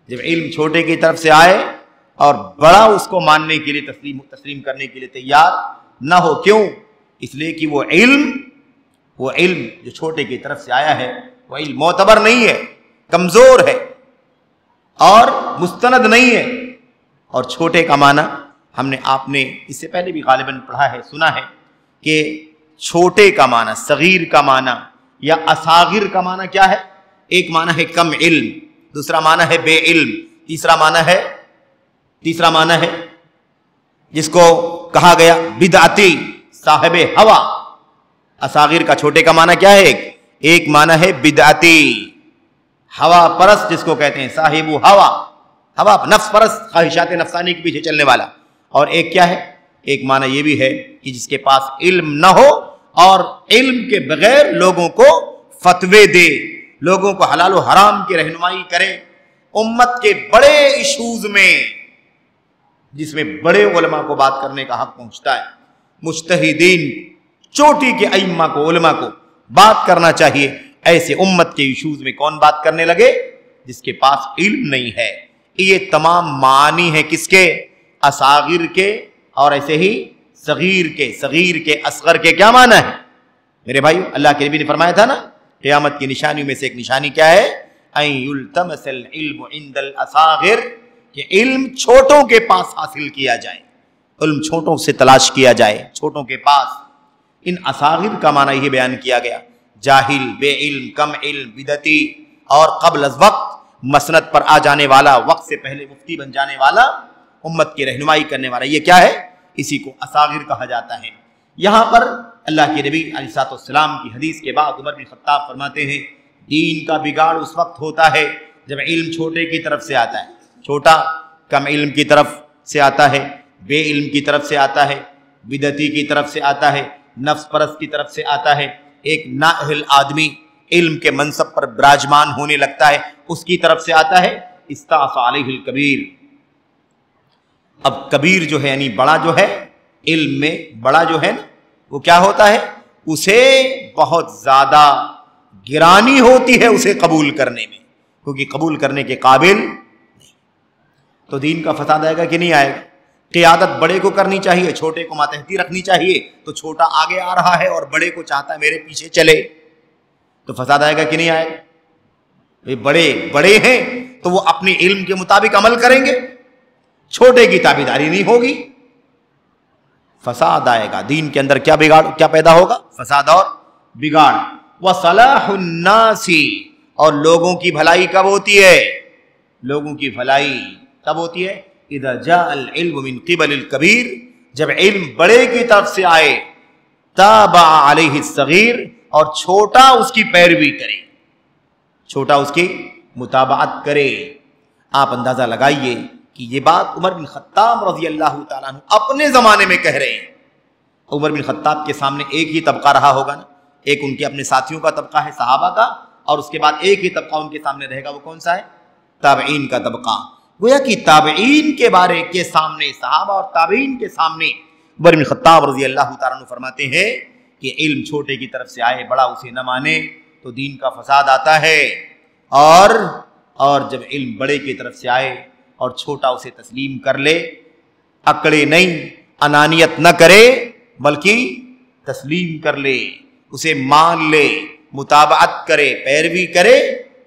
جب علم چھوٹے کی طرف سے آئے اور بڑا اس کو ماننے کے لیے، تسلیم کرنے کے لیے تیار نہ ہو. کیوں؟ اس لیے کہ وہ علم جو چھوٹے کی طرف سے آیا ہے وہ علم معتبر نہیں ہے، کمزور ہے اور مستند نہیں ہے. اور چھوٹے کا معنی آپ نے اس سے پہلے بھی غالباً پڑھا ہے، سنا ہے کہ چھوٹے کا معنی، صغیر کا معنی یا اصاغر کا معنی کیا ہے؟ ایک معنی ہے کم علم، دوسرا معنی ہے بے علم، تیسرا معنی ہے جس کو کہا گیا بدعتی، صاحب ہوا. اصاغر کا، چھوٹے کا معنی کیا ہے؟ ایک معنی ہے بدعتی، ہوا پرست جس کو کہتے ہیں، صاحب ہوا. ہوا نفس پرست خواہشات نفسانی کے پیچھے چلنے والا. اور ایک کیا ہے؟ ایک معنی یہ بھی ہے کہ جس کے پاس علم نہ ہو اور علم کے بغیر لوگوں کو فتوے دے، لوگوں کو حلال و حرام کی رہنمائی کرے. امت کے بڑے ایشوز میں جس میں بڑے علماء کو بات کرنے کا حق پہنچتا ہے، مجتہدین چوٹی کے ائمہ کو، علماء کو بات کرنا چاہیے. ایسے امت کے ایشوز میں کون بات کرنے لگے؟ جس کے پاس علم نہیں ہے. یہ تمام معانی ہیں کس کے؟ اصاغر کے، اور ایسے ہی صغیر کے. صغیر کے، اصغر کے کیا معنی ہے میرے بھائیو؟ اللہ کے نبی نے فرمایا تھا نا، قیامت کی نشانیوں میں سے ایک نشانی کیا ہے؟ ان یلتمس العلم عند الاصاغر، کہ علم چھوٹوں کے پاس حاصل کیا جائے، علم چھوٹوں سے تلاش کیا جائے، چھوٹوں کے پاس. ان اصاغر کا معنی یہ بیان کیا گیا، جاہل، بے علم، کم علم، بدعتی، اور قبل از وقت مسند پر آ جانے والا، وقت سے پہلے مفتی بن جانے والا، امت کی رہنمائی کرنے والا. یہ کیا ہے؟ اسی کو اصاغر کہا جاتا ہے. یہاں پر اللہ کے نبی علیہ السلام کی حدیث کے بعد عمر بن خطاب فرماتے ہیں دین کا بگاڑ اس وقت ہوتا ہے جب علم چھوٹے کی طرف سے آتا ہے. چھوٹا کم علم کی طرف سے آتا ہے، بے علم کی طرف سے آتا ہے، بدعتی کی طرف سے آتا ہے، نفس پرست کی طرف سے آتا ہے. ایک نااہل آدمی علم کے منصب پر براجمان ہونے لگتا ہے، اس کی طرف سے آتا ہے استعصى علیہ الکبیر. اب کبیر جو ہے یعنی بڑا جو ہے، علم میں بڑا جو ہے نا، وہ کیا ہوتا ہے؟ اسے بہت زیادہ گرانی ہوتی ہے اسے قبول کرنے میں، کیونکہ قبول کرنے کے قابل نہیں. تو دین کا فساد آئے گا کہ نہیں آئے گا؟ قیادت بڑے کو کرنی چاہیے، چھوٹے کو ماتحتی رکھنی چاہیے. تو چھوٹا آگے آ رہا ہے اور بڑے کو چاہتا ہے میرے پیچھے چلے، تو فساد آئے گا کہ نہیں آئے گا؟ بڑے ہیں تو وہ اپنے علم کے مطابق عمل کریں گے، چھوٹے کی تابعداری نہیں ہوگی، فساد آئے گا. دین کے اندر کیا پیدا ہوگا؟ فساد اور بگاڑ. وصلاح الناس، اور لوگوں کی بھلائی کب ہوتی ہے؟ لوگوں کی بھلائی کب ہوتی ہے؟ اذا جاء العلم من قبل الکبیر، جب علم بڑے کی طرف سے آئے. تابع علیہ الصغیر، اور چھوٹا اس کی پیروی کرے، چھوٹا اس کی متابعت کرے. آپ اندازہ لگائیے کہ یہ بات عمر بن خطاب رضی اللہ تعالیٰ عنہ اپنے زمانے میں کہہ رہے ہیں. عمر بن خطاب کے سامنے ایک ہی طبقہ رہا ہوگا نا، ایک ان کے اپنے ساتھیوں کا طبقہ ہے صحابہ کا، اور اس کے بعد ایک ہی طبقہ ان کے سامنے رہے گا. وہ کون سا ہے؟ تابعین کا طبقہ. گویا کہ تابعین کے بارے کے سامنے، صحابہ اور تابعین کے سامنے عمر بن خطاب رضی اللہ تعالیٰ عنہ فرماتے ہیں کہ علم چھوٹے کی طرف سے آئے، بڑا اسے نہ مانے تو دین کا فساد آتا ہے. اور جب علم بڑے کی طرف سے آئے اور چھوٹا اسے تسلیم کر لے، اکڑے نہیں، انانیت نہ کرے بلکہ تسلیم کر لے، اسے مان لے، متابعت کرے، پیروی کرے.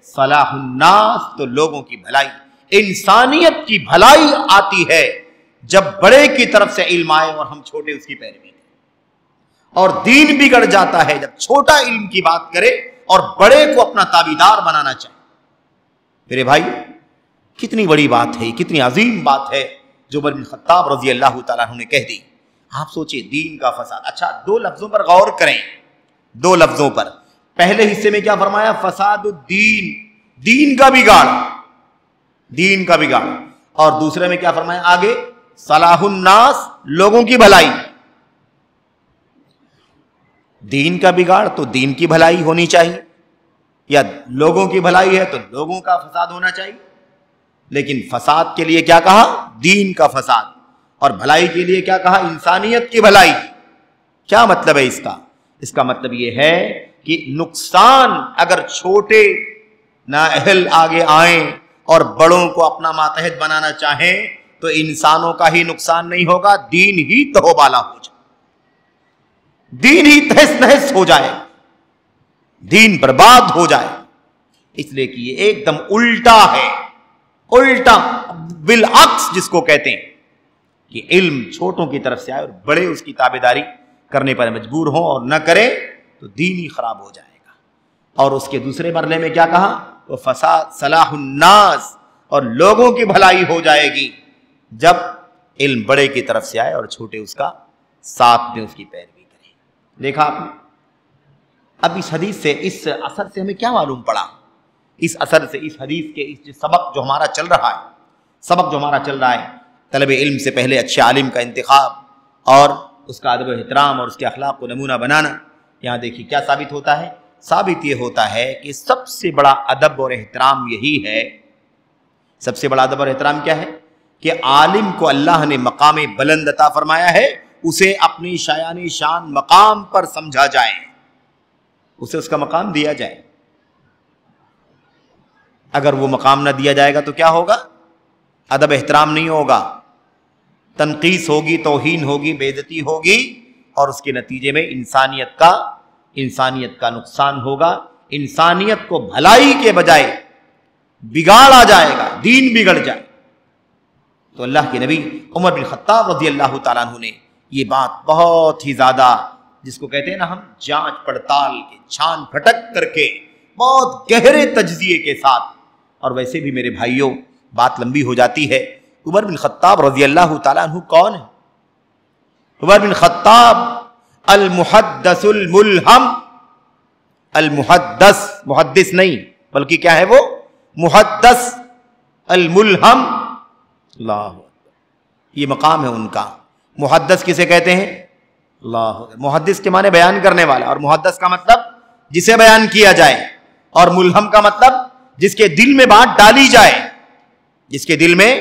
صلاح الناس، تو لوگوں کی بھلائی، انسانیت کی بھلائی آتی ہے جب بڑے کی طرف سے علم آئے اور ہم چھوٹے اس کی پیروی کریں. اور دین بگڑ جاتا ہے جب چھوٹا علم کی بات کرے اور بڑے کو اپنا تابعدار بنانا چاہے. میرے بھائی کتنی بڑی بات ہے، کتنی عظیم بات ہے جو عمر بن خطاب رضی اللہ تعالیٰ عنہ نے کہہ دی. آپ سوچیں دین کا فساد. اچھا، دو لفظوں پر غور کریں، دو لفظوں پر. پہلے حصے میں کیا فرمایا؟ فساد الدین، دین کا بگاڑ، دین کا بگاڑ. اور دوسرے میں کیا فرمایا آگے؟ صلاح الناس، لوگوں کی بھلائی. دین کا بگاڑ تو دین کی بھلائی ہونی چاہیے، یا لوگوں کی بھلائی ہے تو لوگوں کا فساد ہونا چاہیے. لیکن فساد کے لیے کیا کہا؟ دین کا فساد. اور بھلائی کے لیے کیا کہا؟ انسانیت کی بھلائی. کیا مطلب ہے اس کا؟ اس کا مطلب یہ ہے کہ نقصان اگر چھوٹے نااہل آگے آئیں اور بڑوں کو اپنا ماتحت بنانا چاہیں تو انسانوں کا ہی نقصان نہیں ہوگا، دین ہی تہوبالا ہو جائے، دین ہی تہس نہس ہو جائے، دین برباد ہو جائے. اس لیے کہ یہ ایک دم الٹا ہے، الٹا بالعکس جس کو کہتے ہیں کہ علم چھوٹوں کی طرف سے آئے اور بڑے اس کی تابعداری کرنے پر مجبور ہوں اور نہ کریں تو دین ہی خراب ہو جائے گا. اور اس کے دوسرے مرحلے میں کیا کہا؟ وہ فساد صلاح الناس، اور لوگوں کی بھلائی ہو جائے گی جب علم بڑے کی طرف سے آئے اور چھوٹے اس کا ساتھ میں اس کی پیروی کریں. دیکھا آپ نے؟ اب اس حدیث سے، اس اثر سے ہمیں کیا معلوم پڑا؟ اس اثر سے، اس حدیث کے اس سبق جو ہمارا چل رہا ہے سبق جو ہمارا چل رہا ہے طلب علم سے پہلے اچھے عالم کا انتخاب اور اس کا ادب و احترام اور اس کے اخلاق کو نمونہ بنانا، یہاں دیکھیے کیا ثابت ہوتا ہے؟ ثابت یہ ہوتا ہے کہ سب سے بڑا ادب اور احترام یہی ہے، سب سے بڑا ادب اور احترام کیا ہے؟ کہ عالم کو اللہ نے مقام بلند عطا فرمایا ہے، اسے اپنی شایان شان مقام پر سمجھا جائے، اسے اس کا مقام دیا جائے۔ اگر وہ مقام نہ دیا جائے گا تو کیا ہوگا؟ ادب احترام نہیں ہوگا، تنقیص ہوگی، توہین ہوگی، بے عزتی ہوگی، اور اس کے نتیجے میں انسانیت کا نقصان ہوگا، انسانیت کو بھلائی کے بجائے بگاڑ آ جائے گا، دین بگڑ جائے۔ تو اللہ کے نبی عمر بن خطاب رضی اللہ تعالیٰ عنہ نے یہ بات بہت ہی زیادہ، جس کو کہتے ہیں نا ہم، جانچ پڑتال کے، چھان پھٹک کر کے، بہت گہرے تجزیے کے ساتھ، اور ویسے بھی میرے بھائیوں بات لمبی ہو جاتی ہے۔ عمر بن خطاب رضی اللہ تعالیٰ عنہ کون ہے؟ عمر بن خطاب المحدث الملہم، المحدث، محدث نہیں بلکہ کیا ہے وہ؟ محدث الملہم، اللہ، یہ مقام ہے ان کا۔ محدث کسے کہتے ہیں؟ اللہ، محدث کے معنی بیان کرنے والا، اور محدث کا مطلب جسے بیان کیا جائے، اور ملہم کا مطلب جس کے دل میں بات ڈالی جائے، جس کے دل میں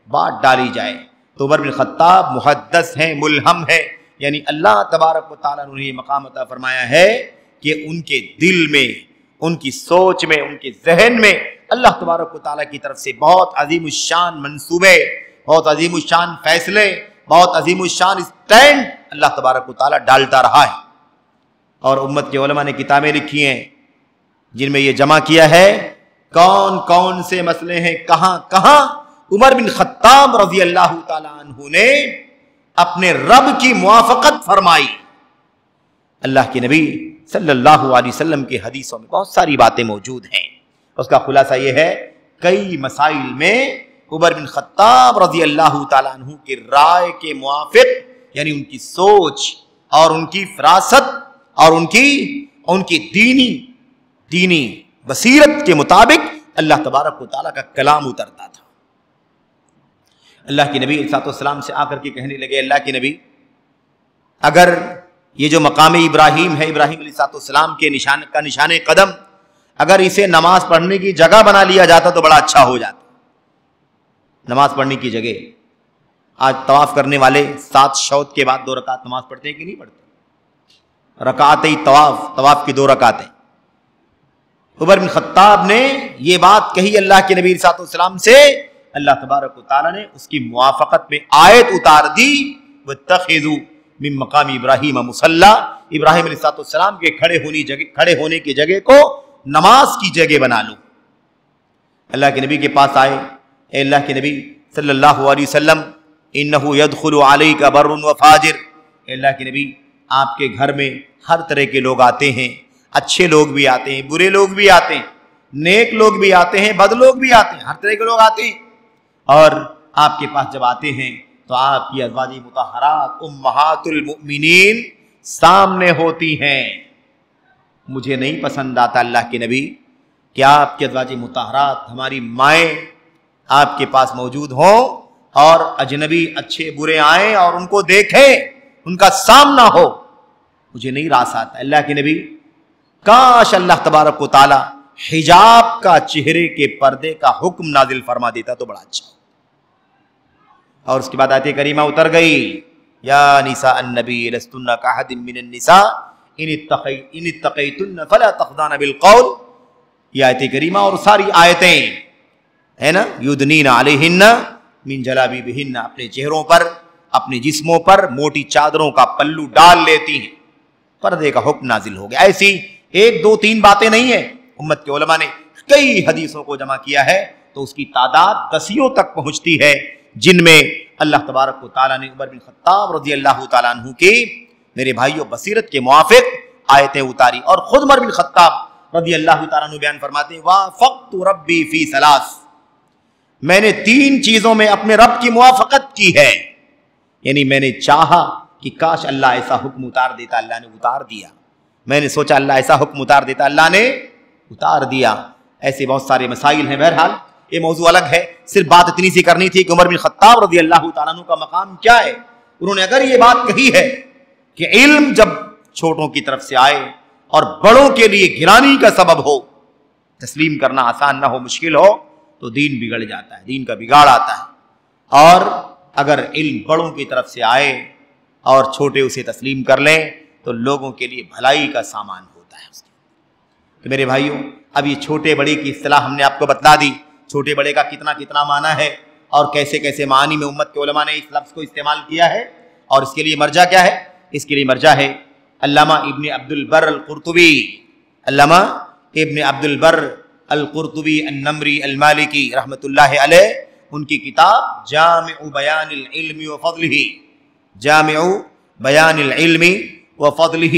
بات ڈالی جائے۔ تو عمر بن خطاب محدث ہیں، ملہم ہے، یعنی اللہ تبارک و تعالیٰ نے یہ مقام عطا فرمایا ہے کہ ان کے دل میں، ان کی سوچ میں، ان کے ذہن میں اللہ تبارک و تعالیٰ کی طرف سے بہت عظیم الشان منصوبے، بہت عظیم الشان فیصلے، بہت عظیم الشان اسٹینڈ اللہ تبارک و تعالیٰ ڈالتا رہا ہے۔ اور امت کے علماء نے کتابیں لکھی ہیں جن میں یہ جمع کیا ہے کون کون سے مسئلے ہیں، کہاں کہاں عمر بن خطاب رضی اللہ تعالیٰ عنہ نے اپنے رب کی موافقت فرمائی۔ اللہ کے نبی صلی اللہ علیہ وسلم کی حدیثوں میں بہت ساری باتیں موجود ہیں، اس کا خلاصہ یہ ہے کئی مسائل میں عمر بن خطاب رضی اللہ تعالیٰ عنہ کی رائے کے موافق، یعنی ان کی سوچ اور ان کی فراست اور ان کی دینی بصیرت کے مطابق اللہ تبارک و تعالیٰ کا کلام اترتا تھا۔ اللہ کے نبی علیہ السلام سے آ کر کے کہنے لگے، اللہ کے نبی، اگر یہ جو مقام ابراہیم ہے، ابراہیم علیہ السلام کے نشان قدم، اگر اسے نماز پڑھنے کی جگہ بنا لیا جاتا تو بڑا اچھا ہو جاتا۔ نماز پڑھنے کی جگہ، آج طواف کرنے والے 7 شوط کے بعد 2 رکعت نماز پڑھتے ہیں کہ نہیں پڑھتے؟ رکعتیں طواف کی 2 رکعتیں۔ عمر بن خطاب نے یہ بات کہی اللہ کے نبی صلی اللہ علیہ وسلم سے، اللہ تبارک و تعالیٰ نے اس کی موافقت میں آیت اتار دی، وَاتَّخِذُوا مِن مقام ابراہیم مصلی، ابراہیم علیہ السلام کے کھڑے ہونے کی جگہ کو نماز کی جگہ بنا لو۔ اللہ کے نبی کے پاس آئے، اے اللہ کے نبی صلی اللہ علیہ وسلم، اِنَّهُ يَدْخُلُ عَلَيْكَ بَرٌّ وَفَاجِرٌ، اے اللہ کے نبی آپ کے گھر میں ہر طرح کے لوگ آتے ہیں، اچھے لوگ بھی آتے ہیں، برے لوگ بھی آتے ہیں، نیک لوگ بھی آتے ہیں، بد لوگ بھی آتے ہیں، ہر طرح کے لوگ آتے ہیں، اور آپ کے پاس جب آتے ہیں تو آپ کی ازواج مطہرات امہات المؤمنین سامنے ہوتی ہیں۔ مجھے نہیں پسند آتا اللہ کے نبی کہ آپ کی ازواج مطہرات، ہماری مائیں آپ کے پاس موجود ہوں اور اجنبی اچھے برے آئیں اور ان کو دیکھیں، ان کا سامنا ہو، مجھے نہیں راس آتا۔ اللہ کے نبی، کاش اللہ تبارک و تعالی حجاب کا، چہرے کے پردے کا حکم نازل فرما دیتا تو بڑا اچھا۔ اور اس کے بعد آیت کریمہ اتر گئی، یا نساء النبی لستن کاحد من النساء ان اتقیتن فلا تخضعن بالقول، یہ آیت کریمہ اور ساری آیتیں ہے نا، یدنین علیہن من جلابیبہن، اپنے چہروں پر، اپنے جسموں پر موٹی چادروں کا پلو ڈال لیتی ہیں، پردے کا حکم نازل ہو گیا۔ ایسی 1 2 3 باتیں نہیں ہیں، امت کے علماء نے کئی حدیثوں کو جمع کیا ہے تو اس کی تعداد 10 تک پہنچتی ہے، جن میں اللہ تبارک و تعالیٰ نے عمر بن خطاب رضی اللہ تعالیٰ عنہ کی، میرے بھائیوں، بصیرت کے موافق آیتیں اتاری۔ اور خود عمر بن خطاب رضی اللہ تعالیٰ عنہ بیان فرماتے ہیں، وافقت ربی فی 3، میں نے 3 چیزوں میں اپنے رب کی موافقت کی ہے، یعنی میں نے چاہا کہ کاش اللہ ایسا حکم اتار دیتا، اللہ نے اتار دیا۔ میں نے سوچا اللہ ایسا حکم اتار دیتا، اللہ نے اتار دیا۔ ایسے بہت سارے مسائل ہیں۔ بہرحال یہ موضوع الگ ہے. صرف بات اتنی سی کرنی تھی کہ عمر بن خطاب رضی اللہ تعالیٰ عنہ کا مقام کیا ہے. انہوں نے اگر یہ بات کہی ہے کہ علم جب چھوٹوں کی طرف سے آئے اور بڑوں کے لیے گرانی کا سبب ہو، تسلیم کرنا آسان نہ ہو، مشکل ہو، تو دین بگڑ جاتا ہے، دین کا بگاڑ آتا ہے. اور اگر علم بڑوں کی طرف سے آئے اور چھوٹے اسے تسلیم کر لیں تو لوگوں کے لیے بھلائی کا سامان ہوتا ہے. تو میرے بھائیوں، اب یہ چھوٹے بڑے کی اصطلاح ہم نے آپ کو بتلا دی. چھوٹے بڑے کا کتنا کتنا معنی ہے اور کیسے کیسے معانی میں امت کے علماء نے اس لفظ کو استعمال کیا ہے، اور اس کے لیے مرجع کیا ہے. اس کے لیے مرجع ہے علامہ ابن عبد البر القرطبی، علامہ ابن عبد البر القرطبی النمری المالکی رحمۃ اللہ علیہ، ان کی کتاب جامع بیان العلم و فضلہ، جامع بیان العلم و فضلہ،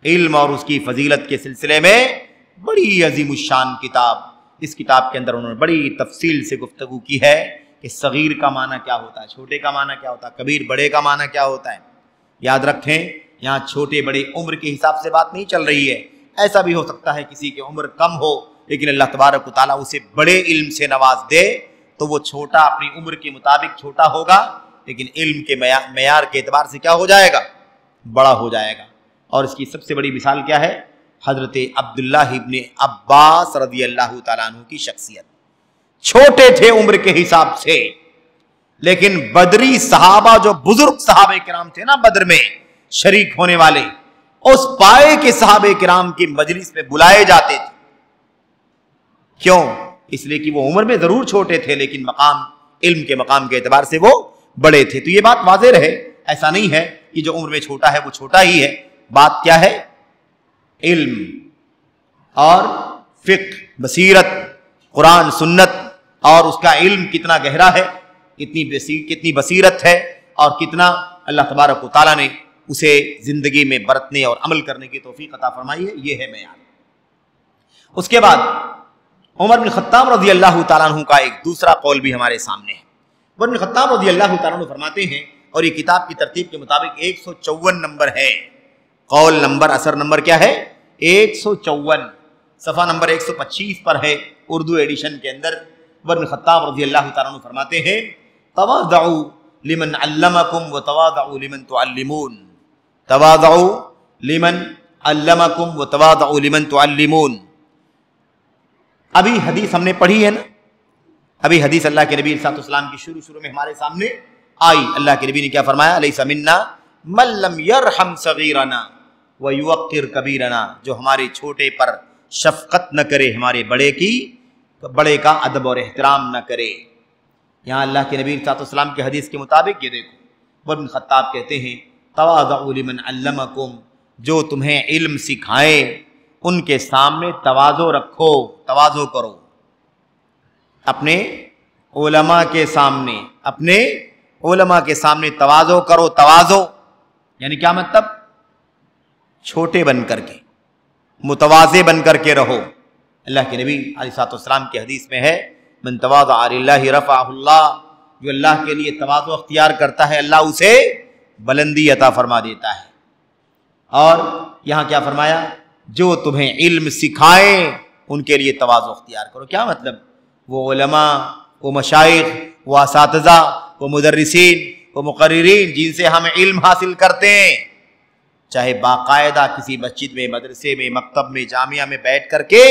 علم اور اس کی فضیلت کے سلسلے میں بڑی عظیم الشان کتاب. اس کتاب کے اندر انہوں نے بڑی تفصیل سے گفتگو کی ہے کہ صغیر کا معنی کیا ہوتا ہے، چھوٹے کا معنی کیا ہوتا ہے، کبیر بڑے کا معنی کیا ہوتا ہے. یاد رکھیں یہاں چھوٹے بڑے عمر کے حساب سے بات نہیں چل رہی ہے. ایسا بھی ہو سکتا ہے کسی کی عمر کم ہو لیکن اللہ تبارک و تعالیٰ اسے بڑے علم سے نواز دے تو وہ چھوٹا اپنی عمر کے مطابق چھوٹا ہوگا لیکن علم کے معیار کے اعتبار سے کیا ہو جائے گا، بڑا ہو جائے گا. اور اس کی سب سے بڑی مثال کیا ہے؟ حضرت عبداللہ ابن عباس رضی اللہ تعالیٰ عنہ کی شخصیت. چھوٹے تھے عمر کے حساب سے لیکن بدری صحابہ، جو بزرگ صحابہ کرام تھے نا بدر میں شریک ہونے والے، اس پائے کے صحابہ کرام کی مجلس میں بلائے جاتے تھے. کیوں؟ اس لیے کہ وہ عمر میں ضرور چھوٹے تھے لیکن مقام، علم کے مقام کے اعتبار سے وہ بڑے تھے. تو یہ بات واضح رہے، ایسا نہیں ہے کہ جو عمر میں چھوٹا ہے وہ چھوٹا ہی ہے. بات کیا ہے؟ علم اور فقہ، بصیرت، قرآن سنت، اور اس کا علم کتنا گہرا ہے، کتنی بصیرت ہے، اور کتنا اللہ تبارک و تعالیٰ نے اسے زندگی میں برتنے اور عمل کرنے کی توفیق عطا فرمائی ہے. یہ ہے معیار. اس کے بعد عمر بن خطاب رضی اللہ تعالیٰ عنہ کا ایک دوسرا قول بھی ہمارے سامنے ہے. عمر بن خطاب رضی اللہ تعالیٰ عنہ فرماتے ہیں، اور یہ کتاب کی ترتیب کے مطابق 154 نمبر ہے، قول نمبر، اثر نمبر کیا ہے؟ 154، صفحہ نمبر 125 پر ہے اردو ایڈیشن کے اندر. عمر بن خطاب رضی اللہ تعالیٰ عنہ فرماتے ہیں، تواضعوا لمن علمکم وتواضعوا لمن تعلمون، تواضعوا لمن علمکم وتواضعوا لمن تعلمون. ابھی حدیث ہم نے پڑھی ہے نا، ابھی حدیث اللہ کے نبی صلی اللہ علیہ وسلم کی شروع میں ہمارے سامنے آئی. اللہ کے نبی نے کیا فرمایا؟ الیس منا من لم یرحم صغیرنا ویوقر کبیرنا، جو ہمارے چھوٹے پر شفقت نہ کرے، ہمارے بڑے کا ادب اور احترام نہ کرے. یہاں اللہ کے نبی صلی اللہ علیہ وسلم کے حدیث کے مطابق یہ دیکھو، عمر بن خطاب کہتے ہیں تواضعوا لمن علمکم، جو تمہیں علم سکھائیں ان کے سامنے تواضع رکھو، تواضع کرو. اپنے علماء کے سامنے، اپنے علماء کے سامنے تواضع کرو. تواضع یعنی کیا مطلب؟ چھوٹے بن کر کے، متواضع بن کر کے رہو. اللہ کے نبی علیہ الصلوۃ والسلام کی حدیث میں ہے، من تواضع للہ رفعہ اللہ، جو اللہ کے لیے تواضع اختیار کرتا ہے اللہ اسے بلندی عطا فرما دیتا ہے. اور یہاں کیا فرمایا؟ جو تمہیں علم سکھائیں ان کے لیے تواضع اختیار کرو. کیا مطلب؟ وہ علماء، وہ مشائخ، وہ اساتذہ، وہ مدرسین، وہ مقررین جن سے ہم علم حاصل کرتے ہیں، چاہے باقاعدہ کسی مسجد میں، مدرسے میں، مکتب میں، جامعہ میں بیٹھ کر کے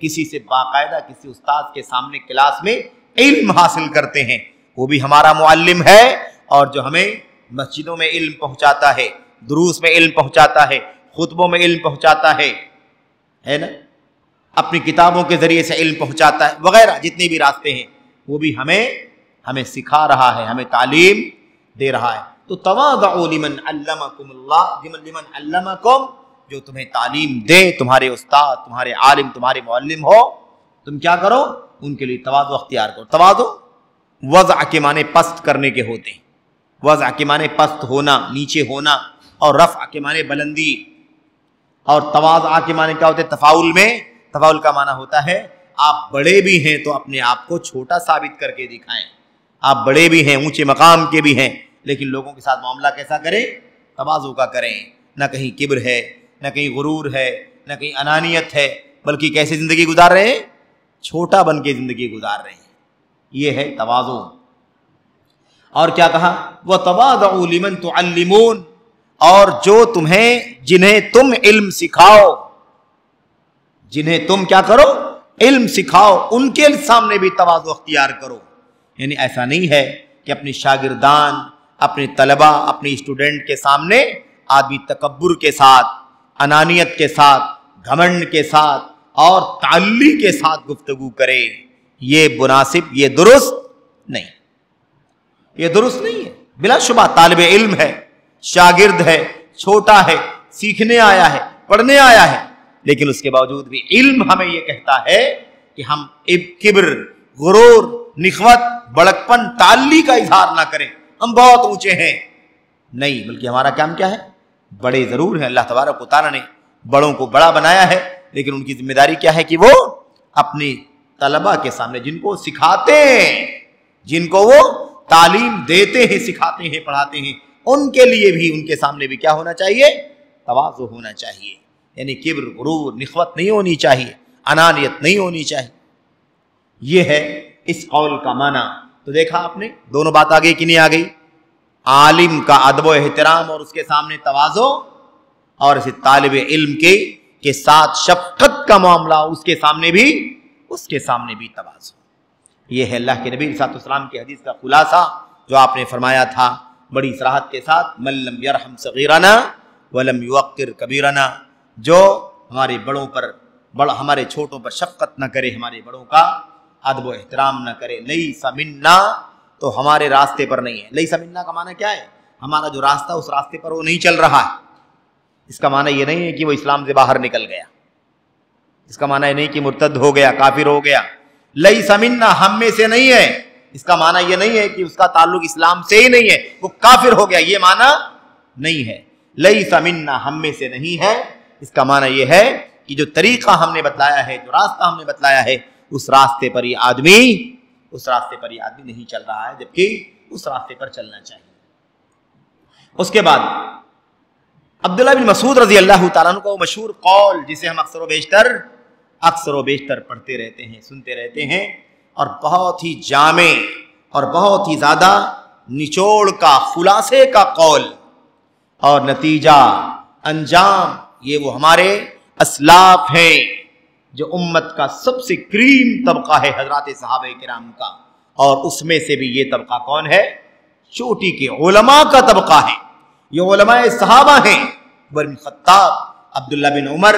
کسی سے باقاعدہ کسی استاد کے سامنے کلاس میں علم حاصل کرتے ہیں، وہ بھی ہمارا معلم ہے. اور جو ہمیں مسجدوں میں علم پہنچاتا ہے، دروس میں علم پہنچاتا ہے، خطبوں میں علم پہنچاتا ہے نا، اپنی کتابوں کے ذریعے سے علم پہنچاتا ہے، وغیرہ جتنے بھی راستے ہیں، وہ بھی ہمیں سکھا رہا ہے، ہمیں تعلیم دے رہا ہے. تو تواضعوا لمن علمکم اللہ، لمن علمکم، جو تمہیں تعلیم دے، تمہارے استاد، تمہارے عالم، تمہارے معلم ہو، تم کیا کرو؟ ان کے لیے تواضع اختیار کرو. تواضع وضع کے معنی پست کرنے کے ہوتے ہیں، وضع کے معنی پست ہونا، نیچے ہونا، اور رفع کے معنی بلندی، اور تواضع کے معنی کیا ہوتے ہیں؟ تفاؤل میں، تفاؤل کا معنی ہوتا ہے آپ بڑے بھی ہیں تو اپنے آپ کو چھوٹا ثابت کر کے دکھائیں. آپ بڑے بھی ہیں، اونچے مقام کے بھی ہیں، لیکن لوگوں کے ساتھ معاملہ کیسا کریں؟ تواضع کا کریں. نہ کہیں کبر ہے، نہ کہیں غرور ہے، نہ کہیں انانیت ہے، بلکہ کیسے زندگی گزار رہے ہیں؟ چھوٹا بن کے زندگی گزار رہے ہیں. یہ ہے تواضع. اور کیا کہا؟ وَتَوَاضَعُوا لِمَن تُعَلِّمُونَ، اور جو جنہیں تم علم سکھاؤ، جنہیں تم کیا کرو؟ علم سکھاؤ، ان کے سامنے بھی تواضع اختیار کرو. یعنی ایسا نہیں ہے کہ اپنی شاگردان، اپنے طلبہ، اپنے اسٹوڈنٹ کے سامنے آدمی تکبر کے ساتھ، انانیت کے ساتھ، گھمنڈ کے ساتھ اور تعلی کے ساتھ گفتگو کرے. یہ مناسب، یہ درست نہیں، یہ درست نہیں ہے. بلا شبہ طالب علم ہے، شاگرد ہے، چھوٹا ہے، سیکھنے آیا ہے، پڑھنے آیا ہے، لیکن اس کے باوجود بھی علم ہمیں یہ کہتا ہے کہ ہم کبر، غرور، نخوت، بڑکپن، تعلی کا اظہار نہ کریں. ہم بہت اونچے ہیں نہیں، بلکہ ہمارا کام کیا ہے؟ بڑے ضرور ہیں. اللہ تبارک و تعالیٰ نے بڑوں کو بڑا بنایا ہے، لیکن ان کی ذمہ داری کیا ہے کہ وہ اپنے طلبہ کے سامنے، جن کو سکھاتے ہیں، جن کو وہ تعلیم دیتے ہیں، سکھاتے ہیں، پڑھاتے ہیں، ان کے لیے بھی، ان کے سامنے بھی کیا ہونا چاہیے؟ تواضع ہونا چاہیے. یعنی کبر، غرور، نخوت نہیں ہونی چاہیے، انانیت نہیں ہونی چاہیے. یہ ہے اس قول کا معنی. تو دیکھا آپ نے دونوں بات آگے کی نہیں آ گئی؟ عالم کا ادب و احترام اور اس کے سامنے تواضع، اور اسے طالب علم کے ساتھ شفقت کا معاملہ، اس کے سامنے بھی تواضع. یہ ہے اللہ کے نبی صلی اللہ علیہ وسلم کی حدیث کا خلاصہ جو آپ نے فرمایا تھا بڑی صراحت کے ساتھ: من لم یرحم صغیرنا ولم یوقر کبیرنا، جو ہمارے بڑوں پر، ہمارے چھوٹوں پر شفقت نہ کرے، ہمارے بڑوں کا ادب و احترام نہ کرے، لیس منا، تو ہمارے راستے پر نہیں ہے. لیس منا کا معنی کیا ہے؟ ہمارا جو راستہ، اس راستے پر وہ نہیں چل رہا ہے. اس کا معنی یہ نہیں ہے کہ وہ اسلام سے باہر نکل گیا، اس کا معنی یہ نہیں کہ مرتد ہو گیا، کافر ہو گیا. لیس منا، ہم میں سے نہیں ہے. اس کا معنی یہ نہیں ہے کہ اس کا تعلق اسلام سے ہی نہیں ہے، وہ کافر ہو گیا، یہ معنی نہیں ہے. لیس منا، ہم میں سے نہیں ہے. اس کا معنی یہ ہے کہ جو طریقہ ہم نے بتلایا ہے، جو راستہ ہم نے بتلایا ہے، اس راستے پر یہ آدمی نہیں چل رہا ہے، جبکہ اس راستے پر چلنا چاہیے. اس کے بعد عبداللہ بن مسعود رضی اللہ تعالیٰ عنہ کو مشہور قول، جسے ہم اکثر و بیشتر پڑھتے رہتے ہیں، سنتے رہتے ہیں، اور بہت ہی جامع اور بہت ہی زیادہ نچوڑ کا، خلاصے کا قول، اور نتیجہ، انجام، یہ وہ ہمارے اسلاف ہیں، جو امت کا سب سے کریم طبقہ ہے، حضرات صحابہ کرام کا. اور اس میں سے بھی یہ طبقہ کون ہے؟ چوٹی کے علماء کا طبقہ ہے. یہ علماء صحابہ ہیں، عمر بن خطاب، عبداللہ بن عمر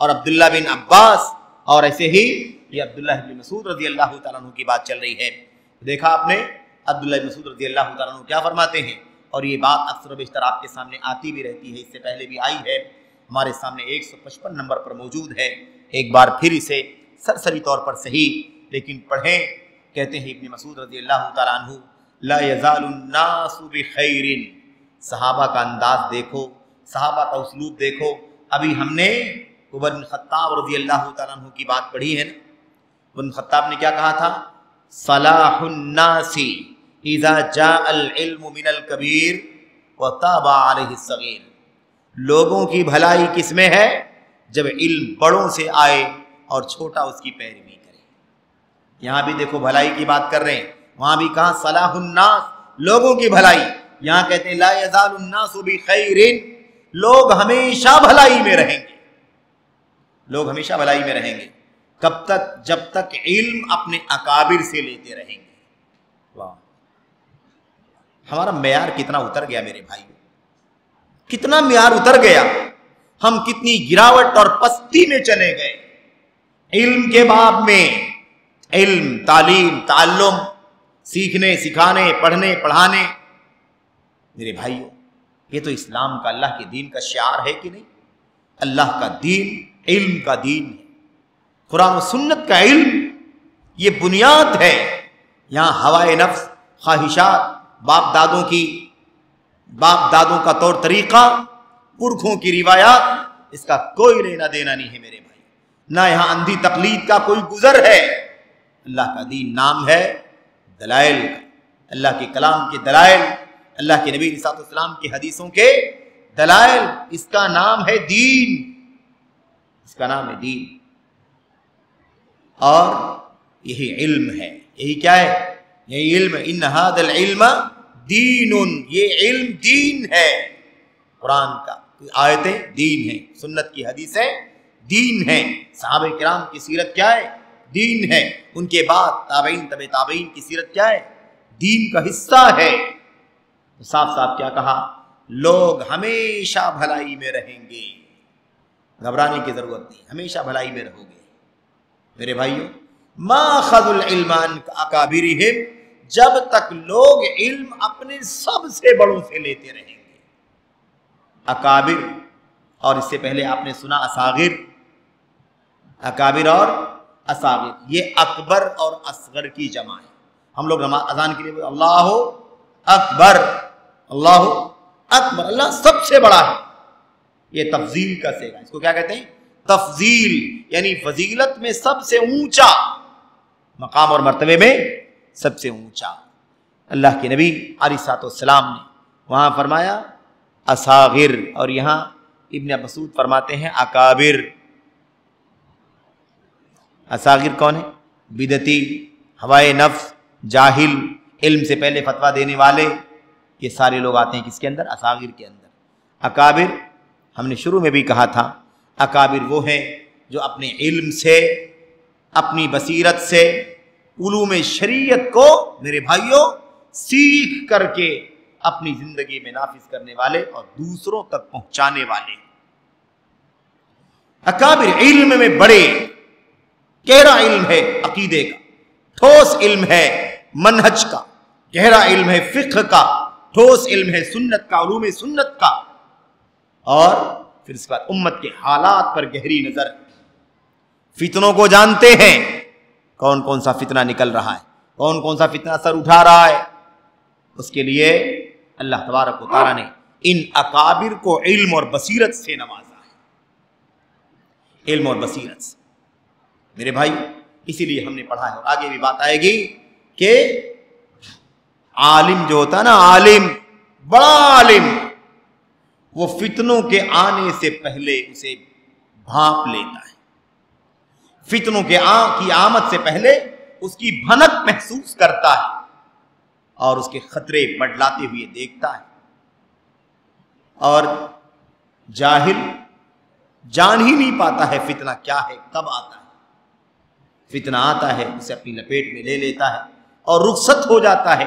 اور عبداللہ بن عباس، اور ایسے ہی یہ عبداللہ بن مسعود رضی اللہ تعالیٰ عنہ کی بات چل رہی ہے. دیکھا آپ نے عبداللہ بن مسعود رضی اللہ تعالیٰ عنہ کیا فرماتے ہیں، اور یہ بات اکثر و بیشتر آپ کے سامنے آتی بھی رہتی ہے، اس سے پہلے بھی آئی ہے، ہمارے سامنے 155 نمبر پر موجود ہے. ایک بار پھر اسے سرسری طور پر صحیح لیکن پڑھیں. کہتے ہیں ابن مسعود رضی اللہ تعالیٰ عنہ: لا یزال الناس بخیر. صحابہ کا انداز دیکھو، صحابہ کا اسلوب دیکھو. ابھی ہم نے عمر بن خطاب رضی اللہ تعالیٰ عنہ کی بات پڑھی ہے نا. عمر بن خطاب نے کیا کہا تھا؟ صلاح الناس اذا جاء العلم من الکبیر وتاب علیہ الصغیر. لوگوں کی بھلائی کس میں ہے؟ جب علم بڑوں سے آئے اور چھوٹا اس کی پیروی کرے. یہاں بھی دیکھو بھلائی کی بات کر رہے ہیں، وہاں بھی کہا صلاح الناس، لوگوں کی بھلائی. یہاں کہتے ہیں لا یزال الناس بخیر، لوگ ہمیشہ بھلائی میں رہیں گے. لوگ ہمیشہ بھلائی میں رہیں گے. کب تک؟ جب تک علم اپنے اکابر سے لیتے رہیں گے. واہ، ہمارا معیار کتنا اتر گیا میرے بھائی، کتنا معیار اتر گیا. ہم کتنی گراوٹ اور پستی میں چلے گئے. علم کے باب میں، علم، تعلیم، تعلم، سیکھنے، سکھانے، پڑھنے، پڑھانے. میرے بھائیوں، یہ تو اسلام کا، اللہ کے دین کا شعار ہے کہ نہیں؟ اللہ کا دین علم کا دین ہے. قرآن و سنت کا علم یہ بنیاد ہے. یہاں ہوائے نفس، خواہشات، باپ دادوں کا طور طریقہ، پرکھوں کی روایات، اس کا کوئی لینا دینا نہیں ہے میرے بھائی. نہ یہاں اندھی تقلید کا کوئی گزر ہے. اللہ کا دین نام ہے دلائل کا، اللہ کے کلام کے دلائل، اللہ کے نبی صلی اللہ علیہ وسلم کی حدیثوں کے دلائل. اس کا نام ہے دین، اس کا نام ہے دین. اور یہی علم ہے. یہی کیا ہے؟ یہی علم. ان ھذا العلم دین، یہ علم دین ہے. قرآن کا آیتیں دین ہیں، سنت کی حدیثیں دین ہیں، صحابہ کرام کی سیرت کیا ہے؟ دین ہے. ان کے بعد تابعین، تبع تابعین کی سیرت کیا ہے؟ دین کا حصہ ہے. صاف صاف کیا کہا؟ لوگ ہمیشہ بھلائی میں رہیں گے، گھبرانے کی ضرورت نہیں، ہمیشہ بھلائی میں رہو گے. میرے بھائیوں، ما خذ العلم عن اکابرہم، جب تک لوگ علم اپنے سب سے بڑوں سے لیتے رہیں گے. اکابر، اور اس سے پہلے آپ نے سنا اصاغر. اکابر اور اصاغر، یہ اکبر اور اصغر کی جمع ہے. ہم لوگ اذان کے لیے اللہ اکبر، اللہ اکبر، اللہ سب سے بڑا ہے. یہ تفضیل کا صیغہ، اس کو کیا کہتے ہیں؟ تفضیل، یعنی فضیلت میں سب سے اونچا، مقام اور مرتبے میں سب سے اونچا. اللہ کے نبی علیہ الصلوۃ والسلام نے وہاں فرمایا اصاغر، اور یہاں ابن مسعود فرماتے ہیں اکابر. اصاغر کون ہے؟ بدعتی، ہوائے نفس، جاہل، علم سے پہلے فتویٰ دینے والے، یہ سارے لوگ آتے ہیں کس کے اندر؟ اصاغر کے اندر. اکابر ہم نے شروع میں بھی کہا تھا، اکابر وہ ہیں جو اپنے علم سے، اپنی بصیرت سے علوم شریعت کو میرے بھائیوں سیکھ کر کے اپنی زندگی میں نافذ کرنے والے اور دوسروں تک پہنچانے والے. اکابر علم میں بڑے، گہرا علم ہے عقیدے کا، ٹھوس علم ہے منہج کا، گہرا علم ہے فقہ کا، ٹھوس علم ہے سنت کا، علوم سنت کا، اور پھر اس کے بعد امت کے حالات پر گہری نظر. فتنوں کو جانتے ہیں، کون کون سا فتنہ نکل رہا ہے، کون کون سا فتنہ سر اٹھا رہا ہے. اس کے لیے اللہ تبارک و تعالیٰ نے ان اکابر کو علم اور بصیرت سے نوازا ہے. علم اور بصیرت سے میرے بھائی، اسی لیے ہم نے پڑھا ہے، اور آگے بھی بات آئے گی کہ عالم جو ہوتا ہے نا، عالم، بڑا عالم، وہ فتنوں کے آنے سے پہلے اسے بھانپ لیتا ہے. فتنوں کی آمد سے پہلے اس کی بھنک محسوس کرتا ہے اور اس کے خطرے بڑھلاتے ہوئے دیکھتا ہے. اور جاہل جان ہی نہیں پاتا ہے فتنہ کیا ہے، کب آتا ہے. فتنہ آتا ہے، اسے اپنی لپیٹ میں لے لیتا ہے اور رخصت ہو جاتا ہے.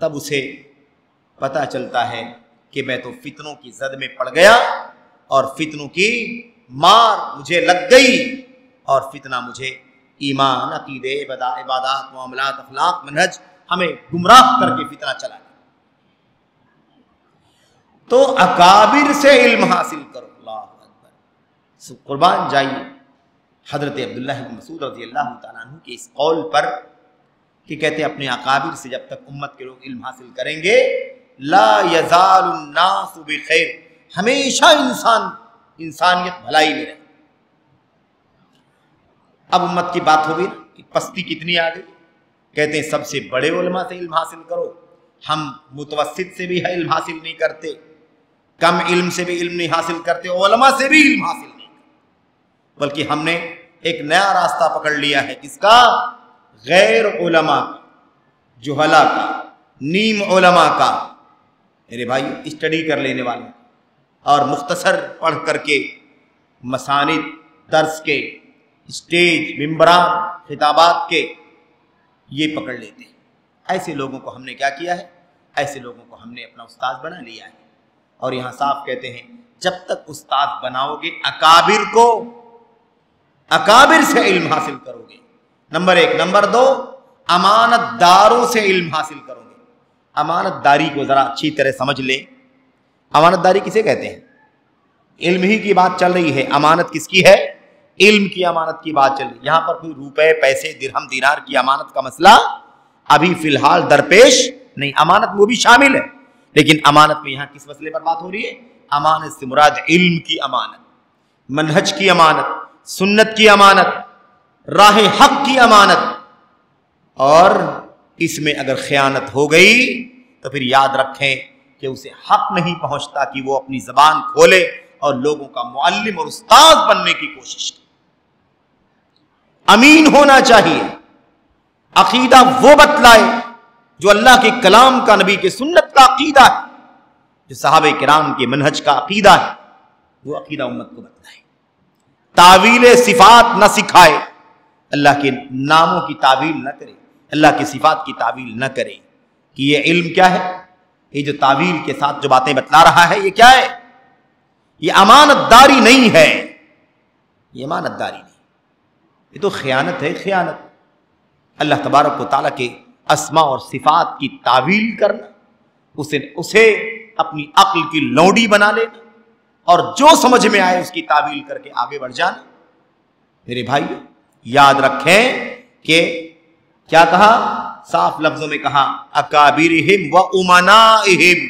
تب اسے پتہ چلتا ہے کہ میں تو فتنوں کی زد میں پڑ گیا اور فتنوں کی مار مجھے لگ گئی، اور فتنہ مجھے ایمان، عقیدے، عبادات، معاملات، اخلاق، منہج ہمیں گمراہ کر کے فتنہ چلا گیا. تو اکابر سے علم حاصل کرو. اللہ اکبر، قربان جائیے حضرت عبداللہ بن مسعود رضی اللہ تعالیٰ عنہ کے اس قول پر کہ کہتے ہیں اپنے اکابر سے جب تک امت کے لوگ علم حاصل کریں گے، لا یزال الناس بخیر، ہمیشہ انسانیت بھلائی میں رہے. اب امت کی بات ہوگی کہ پستی کتنی آ گئی. کہتے ہیں سب سے بڑے علماء سے علم حاصل کرو. ہم متوسط سے بھی علم حاصل نہیں کرتے، کم علم سے بھی علم نہیں حاصل کرتے، علماء سے بھی علم حاصل نہیں کرتے، بلکہ ہم نے ایک نیا راستہ پکڑ لیا ہے. کس کا؟ غیر علماء کا، جہلا کا، نیم علماء کا. میرے بھائی اسٹڈی کر لینے والے اور مختصر پڑھ کر کے مساند، درس کے، اسٹیج، ممبران، خطابات کے، یہ پکڑ لیتے ہیں. ایسے لوگوں کو ہم نے کیا کیا ہے؟ ایسے لوگوں کو ہم نے اپنا استاد بنا لیا ہے. اور یہاں صاف کہتے ہیں جب تک استاد بناؤ گے اکابر کو، اکابر سے علم حاصل کرو گے، نمبر 1. نمبر 2، امانت داروں سے علم حاصل کرو گے. امانت داری کو ذرا اچھی طرح سمجھ لیں. امانت داری کسے کہتے ہیں؟ علم ہی کی بات چل رہی ہے. امانت کس کی ہے؟ علم کی امانت کی بات چل رہی ہے. یہاں پر کوئی روپے، پیسے، درہم، دینار کی امانت کا مسئلہ ابھی فی الحال درپیش نہیں. امانت وہ بھی شامل ہے، لیکن امانت میں یہاں کس مسئلے پر بات ہو رہی ہے؟ امانت سے مراد علم کی امانت، منہج کی امانت، سنت کی امانت، راہ حق کی امانت. اور اس میں اگر خیانت ہو گئی تو پھر یاد رکھیں کہ اسے حق نہیں پہنچتا کہ وہ اپنی زبان کھولے اور لوگوں کا معلم اور استاد بننے کی کوشش کرے. امین ہونا چاہیے، عقیدہ وہ بتلائے جو اللہ کے کلام کا، نبی کے سنت کا عقیدہ ہے، جو صحابہ کرام کے منہج کا عقیدہ ہے، وہ عقیدہ امت کو بتلائے۔ تعویل صفات نہ سکھائے، اللہ کے ناموں کی تعویل نہ کرے، اللہ کی صفات کی تعویل نہ کرے کہ یہ علم کیا ہے، یہ جو تعویل کے ساتھ جو باتیں بتلا رہا ہے یہ کیا ہے، یہ امانت داری نہیں ہے، یہ امانت داری نہیں، یہ تو خیانت ہے، خیانت۔ اللہ تبارک و تعالیٰ کے اسماء اور صفات کی تعویل کرنا، اسے اپنی عقل کی لونڈی بنا لینا اور جو سمجھ میں آئے اس کی تعویل کر کے آگے بڑھ جانا۔ میرے بھائی یاد رکھیں کہ کیا کہا، صاف لفظوں میں کہا، اکابرہم و امنائہم،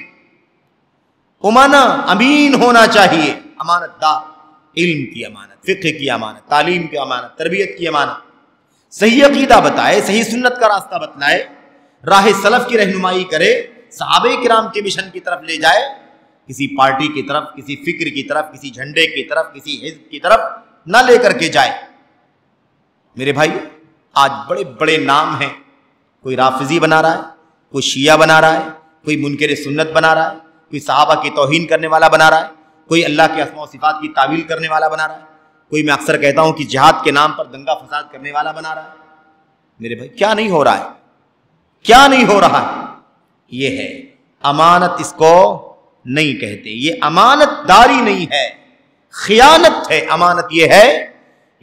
امنا امین ہونا چاہیے، امانت دار، علم کی امانت، فقہ کی امانت، تعلیم کی امانت، تربیت کی امانت، صحیح عقیدہ بتائے، صحیح سنت کا راستہ بتلائے، راہ سلف کی رہنمائی کرے، صحابہ کرام کے مشن کی طرف لے جائے، کسی پارٹی کی طرف، کسی فکر کی طرف، کسی جھنڈے کی طرف، کسی حزب کی طرف نہ لے کر کے جائے۔ میرے بھائی آج بڑے بڑے نام ہیں، کوئی رافضی بنا رہا ہے، کوئی شیعہ بنا رہا ہے، کوئی منکر سنت بنا رہا ہے، کوئی صحابہ کی توہین کرنے والا بنا رہا ہے، کوئی اللہ کے اسماء و صفات کی تعویل کرنے والا بنا رہا ہے، کوئی میں اکثر کہتا ہوں کہ جہاد کے نام پر دنگا فساد کرنے والا بنا رہا ہے۔ میرے بھائی کیا نہیں ہو رہا ہے، کیا نہیں ہو رہا ہے؟ یہ ہے امانت، اس کو نہیں کہتے، یہ امانت داری نہیں ہے، خیانت ہے۔ امانت یہ ہے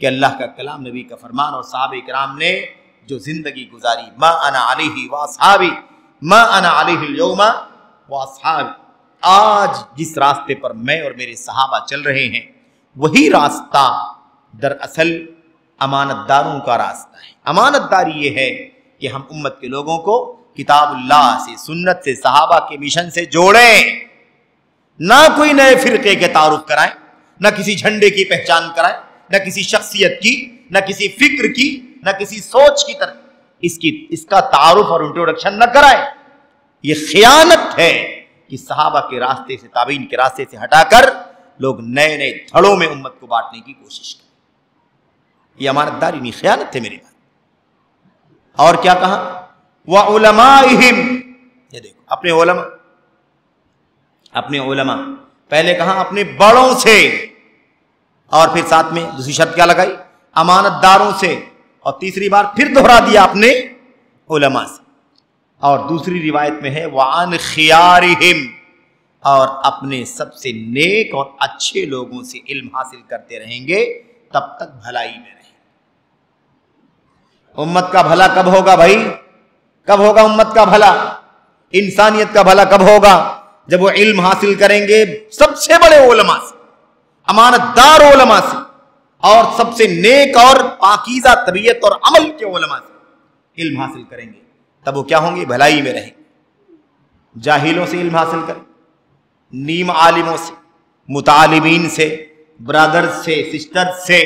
کہ اللہ کا کلام، نبی کا فرمان اور صحابہ کرام نے جو زندگی گزاری، ما انا علیہ واصحابی ما انا علیہ اليوم واصحابی، آج جس راستے پر میں اور میرے صحابہ چل رہے ہیں وہی راستہ دراصل امانت داروں کا راستہ ہے۔ امانت داری یہ ہے کہ ہم امت کے لوگوں کو کتاب اللہ سے، سنت سے، صحابہ کے مشن سے جوڑیں، نہ کوئی نئے فرقے کے تعارف کرائیں، نہ کسی جھنڈے کی پہچان کرائیں، نہ کسی شخصیت کی، نہ کسی فکر کی، نہ کسی سوچ کی طرف اس کا تعارف اور انٹروڈکشن نہ کرائیں۔ یہ خیانت ہے کہ صحابہ کے راستے سے، تابعین کے راستے سے ہٹا کر لوگ نئے نئے دھڑوں میں امت کو بانٹنے کی کوشش کریں۔ یہ امانت داری نہیں، خیانت ہے میرے بھائی۔ اور کیا کہا، وعلمائہم، یہ دیکھو اپنے علماء، پہلے کہا اپنے بڑوں سے، اور پھر ساتھ میں دوسری شرط کیا لگائی، امانت داروں سے، اور تیسری بار پھر دہرا دیا اپنے علماء سے، اور دوسری روایت میں ہے وعن خیارہم، اور اپنے سب سے نیک اور اچھے لوگوں سے علم حاصل کرتے رہیں گے تب تک بھلائی میں رہیں۔ امت کا بھلا کب ہوگا بھائی؟ کب ہوگا امت کا بھلا، انسانیت کا بھلا کب ہوگا؟ جب وہ علم حاصل کریں گے سب سے بڑے علماء سے، امانت دار علماء سے، اور سب سے نیک اور پاکیزہ طبیعت اور عمل کے علماء سے علم حاصل کریں گے، تب وہ کیا ہوں گے؟ بھلائی میں رہیں گے۔ جاہلوں سے علم حاصل کریں، نیم عالموں سے، متعالمین سے، برادر سے، سسٹر سے،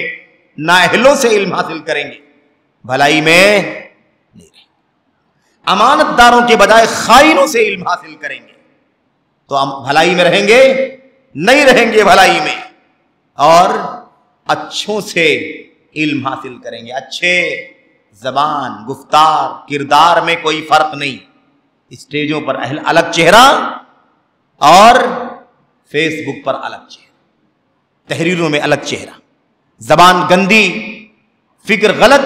نااہلوں سے علم حاصل کریں گے، بھلائی میں نہیں رہیں گے۔ امانت داروں کے بجائے خائنوں سے علم حاصل کریں گے تو ہم بھلائی میں رہیں گے؟ نہیں رہیں گے بھلائی میں۔ اور اچھوں سے علم حاصل کریں گے، اچھے زبان، گفتار، کردار میں کوئی فرق نہیں، اسٹیجوں پر الگ چہرہ اور فیس بک پر الگ چہرہ، تحریروں میں الگ چہرہ، زبان گندی، فکر غلط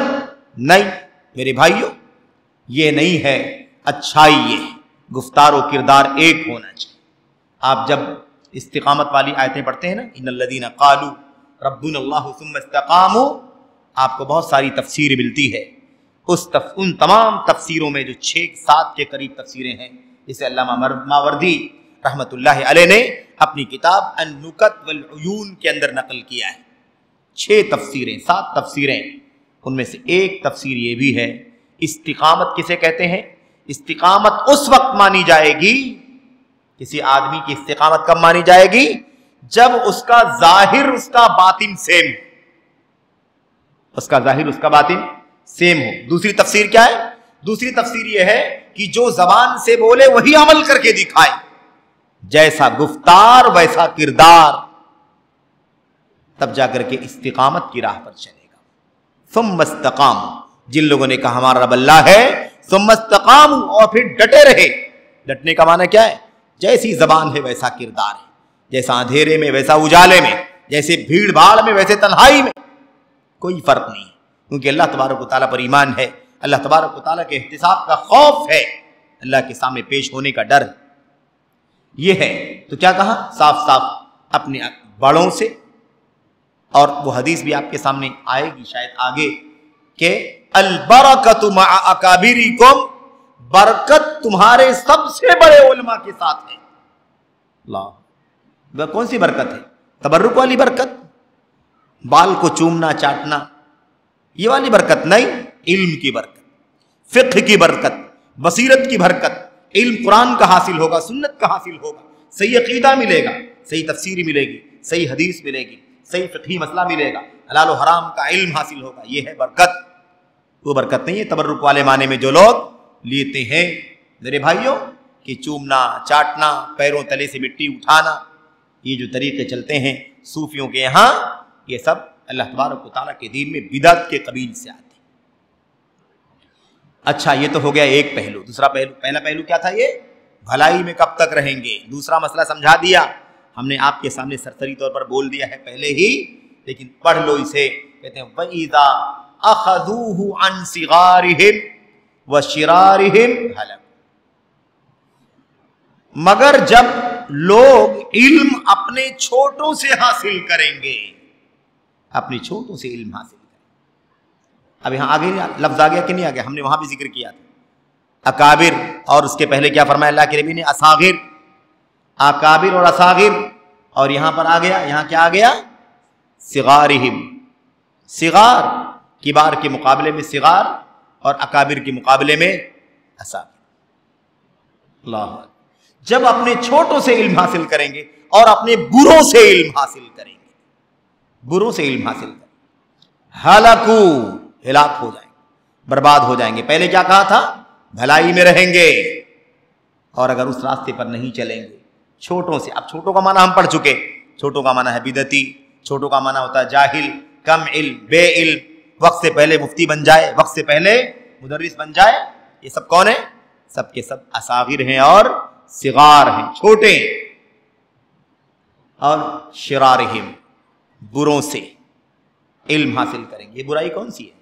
نہیں۔ میرے بھائیوں یہ نہیں ہے اچھائی، یہ گفتار و کردار ایک ہونا چاہیے۔ آپ جب استقامت والی آیتیں پڑھتے ہیں نا، ان الذین قالوا ربنا اللہ ثم استقاموا، آپ کو بہت ساری تفسیر ملتی ہے، ان تمام تفسیروں میں جو 6-7 کے قریب تفسیریں ہیں، جسے علامہ ماوردی رحمت اللہ علیہ نے اپنی کتاب النکت والعیون کے اندر نقل کیا ہے، 6 تفسیریں، 7 تفسیریں، ان میں سے ایک تفسیر یہ بھی ہے، استقامت کسے کہتے ہیں؟ استقامت اس وقت مانی جائے گی، کسی آدمی کی استقامت کب مانی جائے گی؟ جب اس کا ظاہر اس کا باطن سیم، اس کا ظاہر اس کا باطن سیم ہو۔ دوسری تفسیر کیا ہے؟ دوسری تفسیر یہ ہے کہ جو زبان سے بولے وہی عمل کر کے دکھائے، جیسا گفتار ویسا کردار، تب جا کر کے استقامت کی راہ پر چلے گا۔ ثم استقاموا، جن لوگوں نے کہا ہمارا رب اللہ ہے، ثم استقاموا، اور پھر ڈٹے رہے۔ ڈٹنے کا معنی کیا ہے؟ جیسی زبان ہے ویسا کردار ہے، جیسا اندھیرے میں ویسا اجالے میں، جیسے بھیڑ بھاڑ میں ویسے تنہائی میں، کوئی فرق نہیں، کیونکہ اللہ تبارک و تعالیٰ پر ایمان ہے، اللہ تبارک و تعالیٰ کے احتساب کا خوف ہے، اللہ کے سامنے پیش ہونے کا ڈر یہ ہے۔ تو کیا کہا؟ صاف صاف اپنے بڑوں سے، اور وہ حدیث بھی آپ کے سامنے آئے گی شاید آگے کہ البرکۃ مع اکابرکم، برکت تمہارے سب سے بڑے علماء کے ساتھ ہے۔ اللہ، کون سی برکت ہے؟ تبرک والی برکت، بال کو چومنا چاٹنا یہ والی برکت نہیں، علم کی برکت، فقہ کی برکت، بصیرت کی برکت، علم قرآن کا حاصل ہوگا، سنت کا حاصل ہوگا، صحیح عقیدہ ملے گا، صحیح تفسیر ملے گی، صحیح حدیث ملے گی، صحیح فقہی مسئلہ ملے گا، حلال و حرام کا علم حاصل ہوگا، یہ ہے برکت۔ وہ برکت نہیں ہے تبرک والے معنی میں جو لوگ لیتے ہیں میرے بھائیوں، کہ چومنا چاٹنا، پیروں تلے سے مٹی اٹھانا، یہ جو طریقے چلتے ہیں صوفیوں کے یہاں، یہ سب اللہ تبارک و تعالیٰ کے دین میں بدعت کے قبیل سے آتے ہیں۔ اچھا، یہ تو ہو گیا ایک پہلو۔ دوسرا پہلو، پہلا پہلو کیا تھا؟ یہ بھلائی میں کب تک رہیں گے۔ دوسرا مسئلہ سمجھا دیا ہم نے، آپ کے سامنے سرسری طور پر بول دیا ہے پہلے ہی، لیکن پڑھ لو اسے۔ کہتے ہیں وَإِذَا أَخَذُوهُ عَنْ صِغَارِهِمْ وَشِرَارِهِمْ هَلَكُوا، مگر جب لوگ علم اپنے چھوٹوں سے حاصل کریں گے، اپنے چھوٹوں سے علم حاصل کریں۔ اب یہاں آگے لفظ آ گیا کہ نہیں آ گیا؟ ہم نے وہاں بھی ذکر کیا تھا اکابر، اور اس کے پہلے کیا فرمایا اللہ کے نبی نے؟ اصاغر، اکابر اور اصاغر، اور یہاں پر آ گیا، یہاں کیا آ گیا؟ صغارہم، صغار، کبار کے مقابلے میں صغار، اور اکابر کے مقابلے میں اصاغر۔ اللہ، جب اپنے چھوٹوں سے علم حاصل کریں گے اور اپنے بروں سے علم حاصل کریں گے، بروں سے علم حاصل کریں گے، ہلاکو، ہلاک ہو جائیں گے، برباد ہو جائیں گے۔ پہلے کیا کہا تھا؟ بھلائی میں رہیں گے، اور اگر اس راستے پر نہیں چلیں گے چھوٹوں سے۔ اب چھوٹوں کا معنی ہم پڑھ چکے، چھوٹوں کا معنی ہے بدعتی، چھوٹوں کا معنی ہوتا ہے جاہل، کم علم، بے علم، وقت سے پہلے مفتی بن جائے، وقت سے پہلے مدرس بن جائے۔ یہ سب کون ہیں؟ سب کے سب اصاغر ہیں اور صغار ہیں، چھوٹے۔ اور شرارہم، بروں سے علم حاصل کریں گے۔ یہ برائی کون سی ہے؟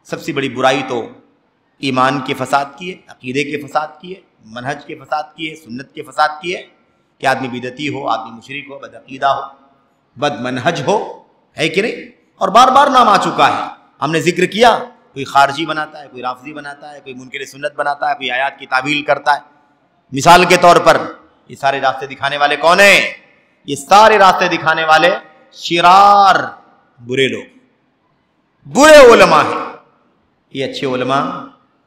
سب سے بڑی برائی تو ایمان کے فساد کی ہے، عقیدے کے فساد کی ہے، منہج کے فساد کی ہے، سنت کے فساد کی ہے، کہ آدمی بدعتی ہو، آدمی مشرک ہو، بد عقیدہ ہو، بد منہج ہو، ہے کہ نہیں؟ اور بار بار نام آ چکا ہے، ہم نے ذکر کیا، کوئی خارجی بناتا ہے، کوئی رافضی بناتا ہے، کوئی منکر سنت بناتا ہے، کوئی آیات کی تعویل کرتا ہے۔ مثال کے طور پر یہ سارے راستے دکھانے والے کون ہیں؟ یہ سارے راستے دکھانے والے شرار، برے لوگ، برے علماء ہیں۔ یہ اچھے علماء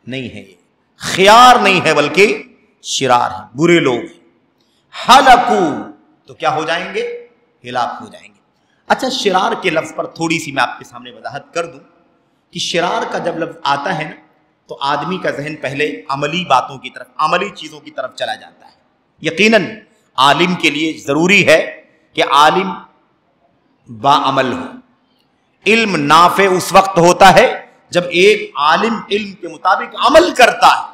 نہیں ہیں، یہ خیار نہیں ہے بلکہ شرار ہیں، برے لوگ ہیں۔ ہلکو، تو کیا ہو جائیں گے؟ ہلاک ہو جائیں گے۔ اچھا، شرار کے لفظ پر تھوڑی سی میں آپ کے سامنے وضاحت کر دوں کہ شرار کا جب لفظ آتا ہے نا، تو آدمی کا ذہن پہلے عملی باتوں کی طرف، عملی چیزوں کی طرف چلا جاتا ہے۔ یقیناً عالم کے لیے ضروری ہے کہ عالم باعمل ہو۔ علم نافع اس وقت ہوتا ہے جب ایک عالم علم کے مطابق عمل کرتا ہے،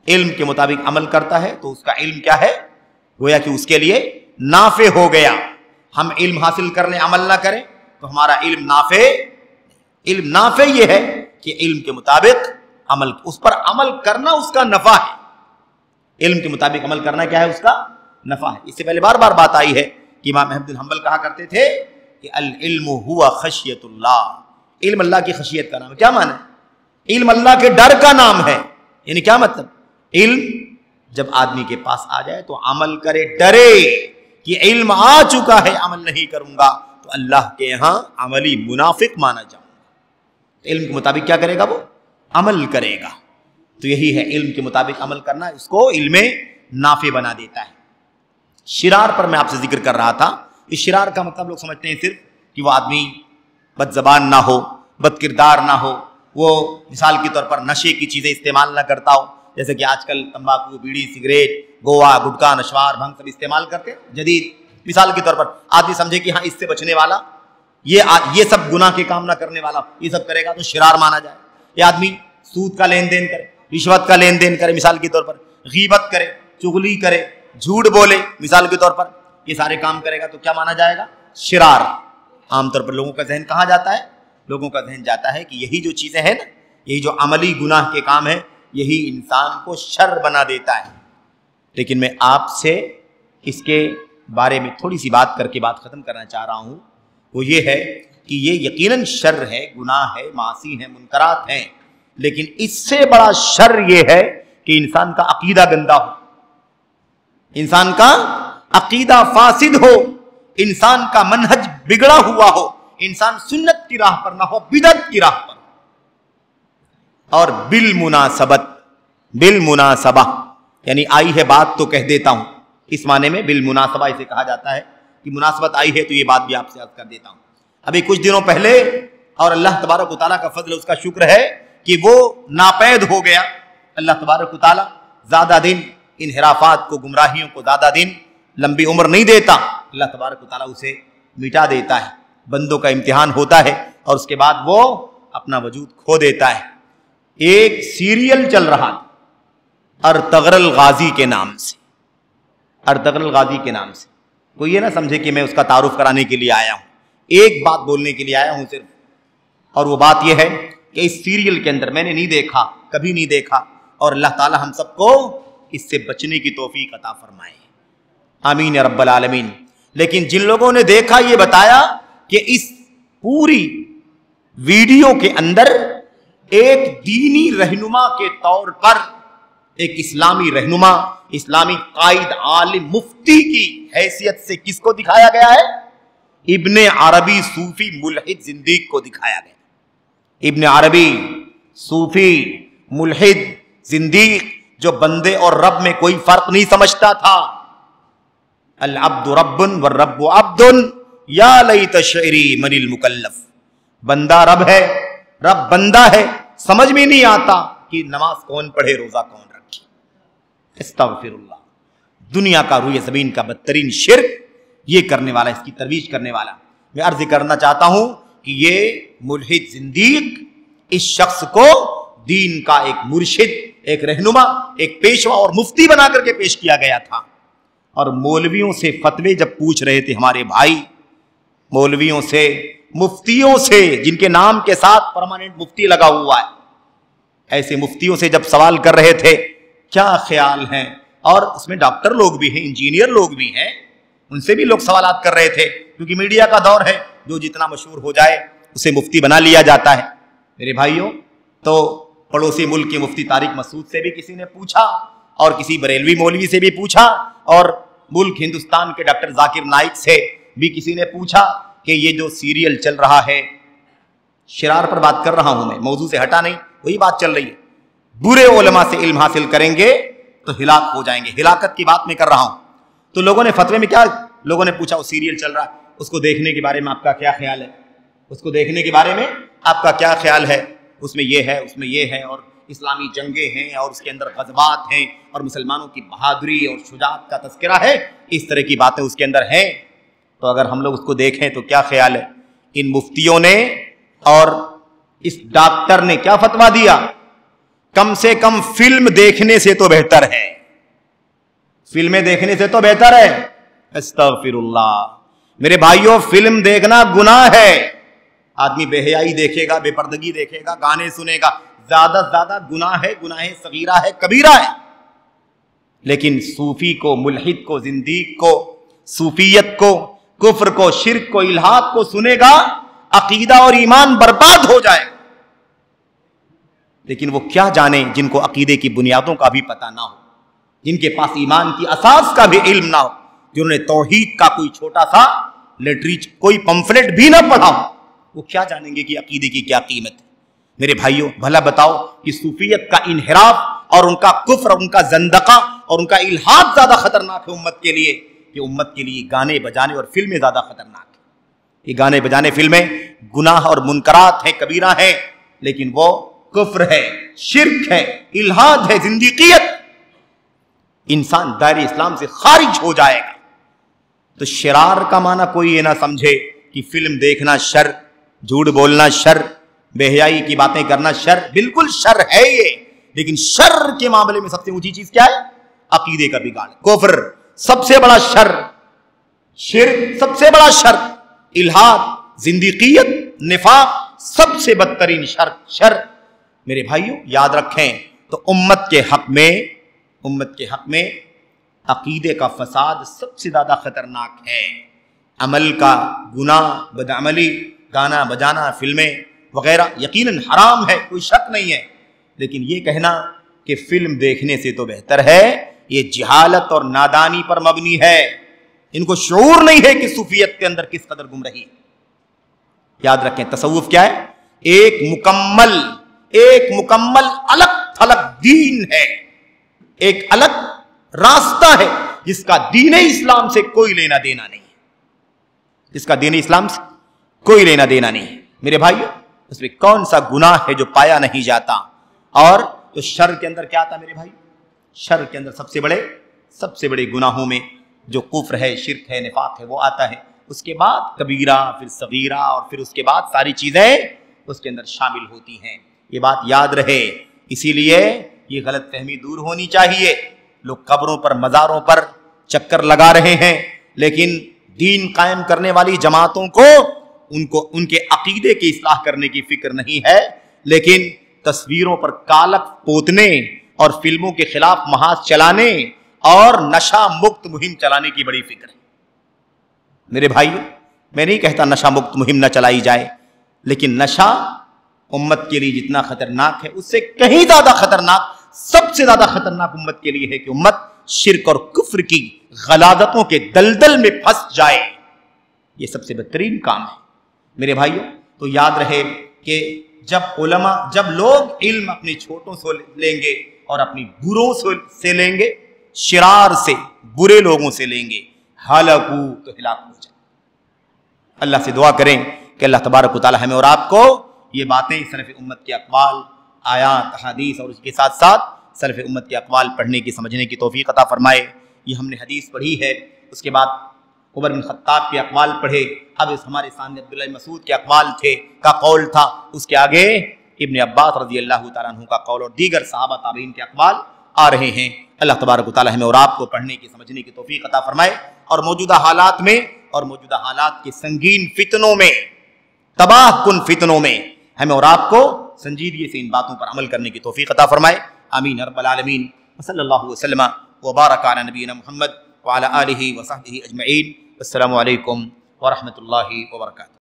علم کے مطابق عمل کرتا ہے تو اس کا علم کیا ہے؟ گویا کہ اس کے لیے نافع ہو گیا۔ ہم علم حاصل کرنے عمل نہ کریں تو ہمارا علم نافع، علم نافع یہ ہے کہ علم کے مطابق عمل، اس پر عمل کرنا اس کا نفع ہے۔ علم کے مطابق عمل کرنا کیا ہے؟ اس کا نفع ہے۔ اس سے پہلے بار بار بات آئی ہے کہ امام احمد بن حنبل کہا کرتے تھے کہ العلم ہوا خشیت اللہ، علم اللہ کی خشیت کا نام ہے۔ کیا معنی ہے؟ علم اللہ کے ڈر کا نام ہے۔ یعنی کیا مطلب؟ علم جب آدمی کے پاس آ جائے تو عمل کرے، ڈرے کہ علم آ چکا ہے، عمل نہیں کروں گا تو اللہ کے یہاں عملی منافق مانا جاؤں گا۔ علم کے مطابق کیا کرے گا؟ وہ عمل کرے گا۔ تو یہی ہے علم کے مطابق عمل کرنا، اس کو علم نافع بنا دیتا ہے۔ شرار پر میں آپ سے ذکر کر رہا تھا۔ اس شرار کا مطلب لوگ سمجھتے ہیں صرف کہ وہ آدمی بد زبان نہ ہو، بد کردار نہ ہو، وہ مثال کے طور پر نشے کی چیزیں استعمال نہ کرتا ہو، جیسے کہ آج کل تمباکو، بیڑی، سگریٹ، گوا، گٹکا، نشوار، بھنگ سب استعمال کرتے ہیں جدید۔ مثال کے طور پر آدمی سمجھے کہ ہاں اس سے بچنے والا یہ سب گناہ کے کام نہ کرنے والا، یہ سب کرے گا تو شرار مانا جائے. یہ آدمی سود کا لین دین کرے، رشوت کا لین دین کرے مثال کے طور پر، غیبت کرے، چغلی کرے، جھوٹ بولے مثال کے طور پر، یہ سارے کام کرے گا تو کیا مانا جائے گا؟ شرار. عام طور پر لوگوں کا ذہن کہاں جاتا ہے؟ لوگوں کا ذہن جاتا ہے کہ یہی جو چیزیں ہیں نا، یہی جو عملی گناہ کے کام ہیں، یہی انسان کو شر بنا دیتا ہے. لیکن میں آپ سے اس کے بارے میں تھوڑی سی بات کر کے بات ختم کرنا چاہ رہا ہوں. وہ یہ ہے کہ یہ یقیناً شر ہے، گناہ ہے، معاصی ہیں، منکرات ہیں، لیکن اس سے بڑا شر یہ ہے کہ انسان کا عقیدہ گندا ہو، انسان کا عقیدہ فاسد ہو، انسان کا منہج بگڑا ہوا ہو، انسان سنت کی راہ پر نہ ہو، بدعت کی راہ پر. اور بالمناسبہ یعنی آئی ہے بات تو کہہ دیتا ہوں، اس معنی میں بالمناسبہ اسے کہا جاتا ہے کہ مناسبت آئی ہے تو یہ بات بھی آپ سے عرض کر دیتا ہوں. ابھی کچھ دنوں پہلے، اور اللہ تبارک و تعالیٰ کا فضل، اس کا شکر ہے کہ وہ ناپید ہو گیا. اللہ تبارک و تعالیٰ زیادہ دن انحرافات کو، گمراہیوں کو زیادہ دن لمبی عمر نہیں دیتا. اللہ تبارک و تعالیٰ اسے مٹا دیتا ہے. بندوں کا امتحان ہوتا ہے اور اس کے بعد وہ اپنا وجود کھو دیتا ہے. ایک سیریل چل رہا تھا ارطغرل غازی کے نام سے. ارطغرل غازی کے نام سے. کوئی یہ نہ سمجھے کہ میں اس کا تعارف کرانے کے لیے آیا ہوں، ایک بات بولنے کے لیے آیا ہوں صرف. اور وہ بات یہ ہے کہ اس سیریل کے اندر میں نے نہیں دیکھا، کبھی نہیں دیکھا، اور اللہ تعالی ہم سب کو اس سے بچنے کی توفیق عطا فرمائے، آمین یا رب العالمین. لیکن جن لوگوں نے دیکھا یہ بتایا کہ اس پوری ویڈیو کے اندر ایک دینی رہنما کے طور پر، ایک اسلامی رہنما، اسلامی قائد، عالم، مفتی کی حیثیت سے کس کو دکھایا گیا ہے؟ ابن عربی صوفی ملحد زندیق کو دکھایا گیا. ابن عربی صوفی ملحد زندیق جو بندے اور رب میں کوئی فرق نہیں سمجھتا تھا. العبد رب والرب عبد یا لیت شعری من المکلف. بندہ رب ہے، رب بندہ ہے، سمجھ میں نہیں آتا کہ نماز کون پڑھے، روزہ کون رکھے. استغفر اللہ. دنیا کا روئے زمین کا بدترین شرک یہ کرنے والا، اس کی ترویج کرنے والا. میں عرض کرنا چاہتا ہوں کہ یہ ملحد زندیق اس شخص کو دین کا ایک مرشد، ایک رہنما، ایک پیشوا اور مفتی بنا کر کے پیش کیا گیا تھا. اور مولویوں سے فتوے جب پوچھ رہے تھے ہمارے بھائی، مولویوں سے، مفتیوں سے جن کے نام کے ساتھ پرماننٹ مفتی لگا ہوا ہے، ایسے مفتیوں سے جب سوال کر رہے تھے کیا خیال ہیں، اور اس میں ڈاکٹر لوگ بھی ہیں، انجینئر لوگ بھی ہیں، ان سے بھی لوگ سوالات کر رہے تھے، کیونکہ میڈیا کا دور ہے، جو جتنا مشہور ہو جائے اسے مفتی بنا لیا جاتا ہے. میرے بھائیوں، تو پڑوسی ملک کے مفتی طارق مسعود سے بھی کسی نے پوچھا، اور کسی بریلوی مولوی سے بھی پوچھا، اور ملک ہندوستان کے ڈاکٹر ذاکر نائک سے بھی کسی نے پوچھا کہ یہ جو سیریل چل رہا ہے، شرار پر بات کر رہا ہوں میں، موضوع سے ہٹا نہیں، وہی بات چل رہی ہے، برے علماء سے علم حاصل کریں گے تو ہلاک ہو جائیں گے، ہلاکت کی بات میں کر رہا ہوں. تو لوگوں نے فتوے میں کیا، لوگوں نے پوچھا وہ سیریل چل رہا ہے، اس کو دیکھنے کے بارے میں آپ کا کیا خیال ہے؟ اس کو دیکھنے کے بارے میں آپ کا کیا خیال ہے؟ اس میں یہ ہے، اس میں یہ ہے، اور اسلامی جنگیں ہیں، اور اس کے اندر غزوات ہیں، اور مسلمانوں کی بہادری اور شجاعت کا تذکرہ ہے، اس طرح کی باتیں اس کے اندر ہیں. تو اگر ہم لوگ اس کو دیکھیں تو کیا خیال ہے؟ ان مفتیوں نے اور اس ڈاکٹر نے کیا فتویٰ دیا؟ کم سے کم فلم دیکھنے سے تو بہتر ہے، فلمیں دیکھنے سے تو بہتر ہے. استغفر اللہ. میرے بھائیوں، فلم دیکھنا گناہ ہے. آدمی بے حیائی دیکھے گا، بے پردگی دیکھے گا، گانے سنے گا، زیادہ سے زیادہ گناہ ہے، گناہ صغیرہ ہے، کبیرہ ہے. لیکن صوفی کو، ملحد کو، زندیق کو، صوفیت کو، کفر کو، شرک کو، الحاد کو سنے گا، عقیدہ اور ایمان برباد ہو جائے. لیکن وہ کیا جانے جن کو عقیدے کی بنیادوں کا بھی پتہ نہ ہو، جن کے پاس ایمان کی اساس کا بھی علم نہ ہو، جنہوں نے توحید کا کوئی چھوٹا سا لٹریچر، کوئی پمفلٹ بھی نہ پڑھا ہو، وہ کیا جانیں گے کہ عقیدے کی کیا قیمت ہے؟ میرے بھائیوں، بھلا بتاؤ کہ صوفیت کا انحراف اور ان کا کفر اور ان کا زندقہ اور ان کا الحاد زیادہ خطرناک ہے امت کے لیے کہ امت کے لیے گانے بجانے اور فلمیں زیادہ خطرناک ہیں. یہ گانے بجانے، فلمیں گناہ اور منکرات ہیں، کبیرہ ہیں، لیکن وہ کفر ہے، شرک ہے، الحاد ہے، زندیقیت. انسان دائرہ اسلام سے خارج ہو جائے گا. تو شرار کا معنی کوئی یہ نہ سمجھے کہ فلم دیکھنا شر، جھوٹ بولنا شر، بے حیائی کی باتیں کرنا شر، بالکل شر ہے یہ، لیکن شر کے معاملے میں سب سے اونچی چیز کیا ہے؟ عقیدے کا بگاڑ، کفر سب سے بڑا شر، شرک سب سے بڑا شر، الحاد، زندیقیت، نفاق سب سے بدترین شر۔ میرے بھائیوں یاد رکھیں، تو امت کے حق میں عقیدے کا فساد سب سے زیادہ خطرناک ہے۔ عمل کا گناہ، بدعملی، گانا بجانا، فلمیں وغیرہ یقیناً حرام ہے، کوئی شک نہیں ہے، لیکن یہ کہنا کہ فلم دیکھنے سے تو بہتر ہے، یہ جہالت اور نادانی پر مبنی ہے۔ ان کو شعور نہیں ہے کہ صوفیت کے اندر کس قدر گمراہی ہے۔ یاد رکھیں تصوف کیا ہے؟ ایک مکمل الگ تھلگ دین ہے، ایک الگ راستہ ہے جس کا دین اسلام سے کوئی لینا دینا نہیں ہے، جس کا دین اسلام سے کوئی لینا دینا نہیں ہے۔ میرے بھائیو اس میں کون سا گناہ ہے جو پایا نہیں جاتا؟ اور تو شر کے اندر کیا آتا میرے بھائی؟ شر کے اندر سب سے بڑے گناہوں میں جو کفر ہے، شرک ہے، نفاق ہے، وہ آتا ہے۔ اس کے بعد کبیرہ، پھر صغیرہ، اور پھر اس کے بعد ساری چیزیں اس کے اندر شامل ہوتی ہیں۔ یہ بات یاد رہے، اسی لیے یہ غلط فہمی دور ہونی چاہیے۔ لوگ قبروں پر، مزاروں پر چکر لگا رہے ہیں، لیکن دین قائم کرنے والی جماعتوں کو ان کے عقیدے کی اصلاح کرنے کی فکر نہیں ہے، لیکن تصویروں پر کالک پوتنے اور فلموں کے خلاف محاذ چلانے اور نشہ مکت مہم چلانے کی بڑی فکر ہے۔ میرے بھائیو میں نہیں کہتا نشہ مکت مہم نہ چلائی جائے، لیکن نشہ امت کے لیے جتنا خطرناک ہے اس سے کہیں زیادہ خطرناک، سب سے زیادہ خطرناک امت کے لیے ہے کہ امت شرک اور کفر کی غلاظتوں کے دلدل میں پھنس جائے۔ یہ سب سے بدترین کام ہے میرے بھائیوں۔ تو یاد رہے کہ جب لوگ علم اپنے چھوٹوں سے لیں گے اور اپنی بروں سے لیں گے، شرار سے، برے لوگوں سے لیں گے، ہلاکو تو ہلاک ہو جائے۔ اللہ سے دعا کریں کہ اللہ تبارک و تعالی ہمیں اور آپ کو یہ باتیں سلف امت کے اقوال، آیات، احادیث اور اس کے ساتھ ساتھ سلف امت کے اقوال پڑھنے کی، سمجھنے کی توفیق عطا فرمائے۔ یہ ہم نے حدیث پڑھی ہے، اس کے بعد عمر بن خطاب کے اقوال پڑھے، اب اس ہمارے سامنے عبداللہ بن مسعود کے اقوال کا قول تھا، اس کے آگے ابن عباس رضی اللہ تعالیٰ عنہ کا قول اور دیگر صحابہ تابعین کے اقوال آ رہے ہیں۔ اللہ تبارک و تعالی ہمیں اور آپ کو پڑھنے کی، سمجھنے کی توفیق عطا فرمائے، اور موجودہ حالات کے سنگین فتنوں میں، تباہ کن فتنوں میں ہمیں اور آپ کو سنجیدگی سے ان باتوں پر عمل کرنے کی توفیق عطا فرمائے۔ آمین رب العالمین۔ صلی اللہ وسلم وبارک علی نبینا محمد وعلی آلہ وصحبہ اجمعین۔ السلام علیکم ورحمۃ اللہ وبرکاتہ۔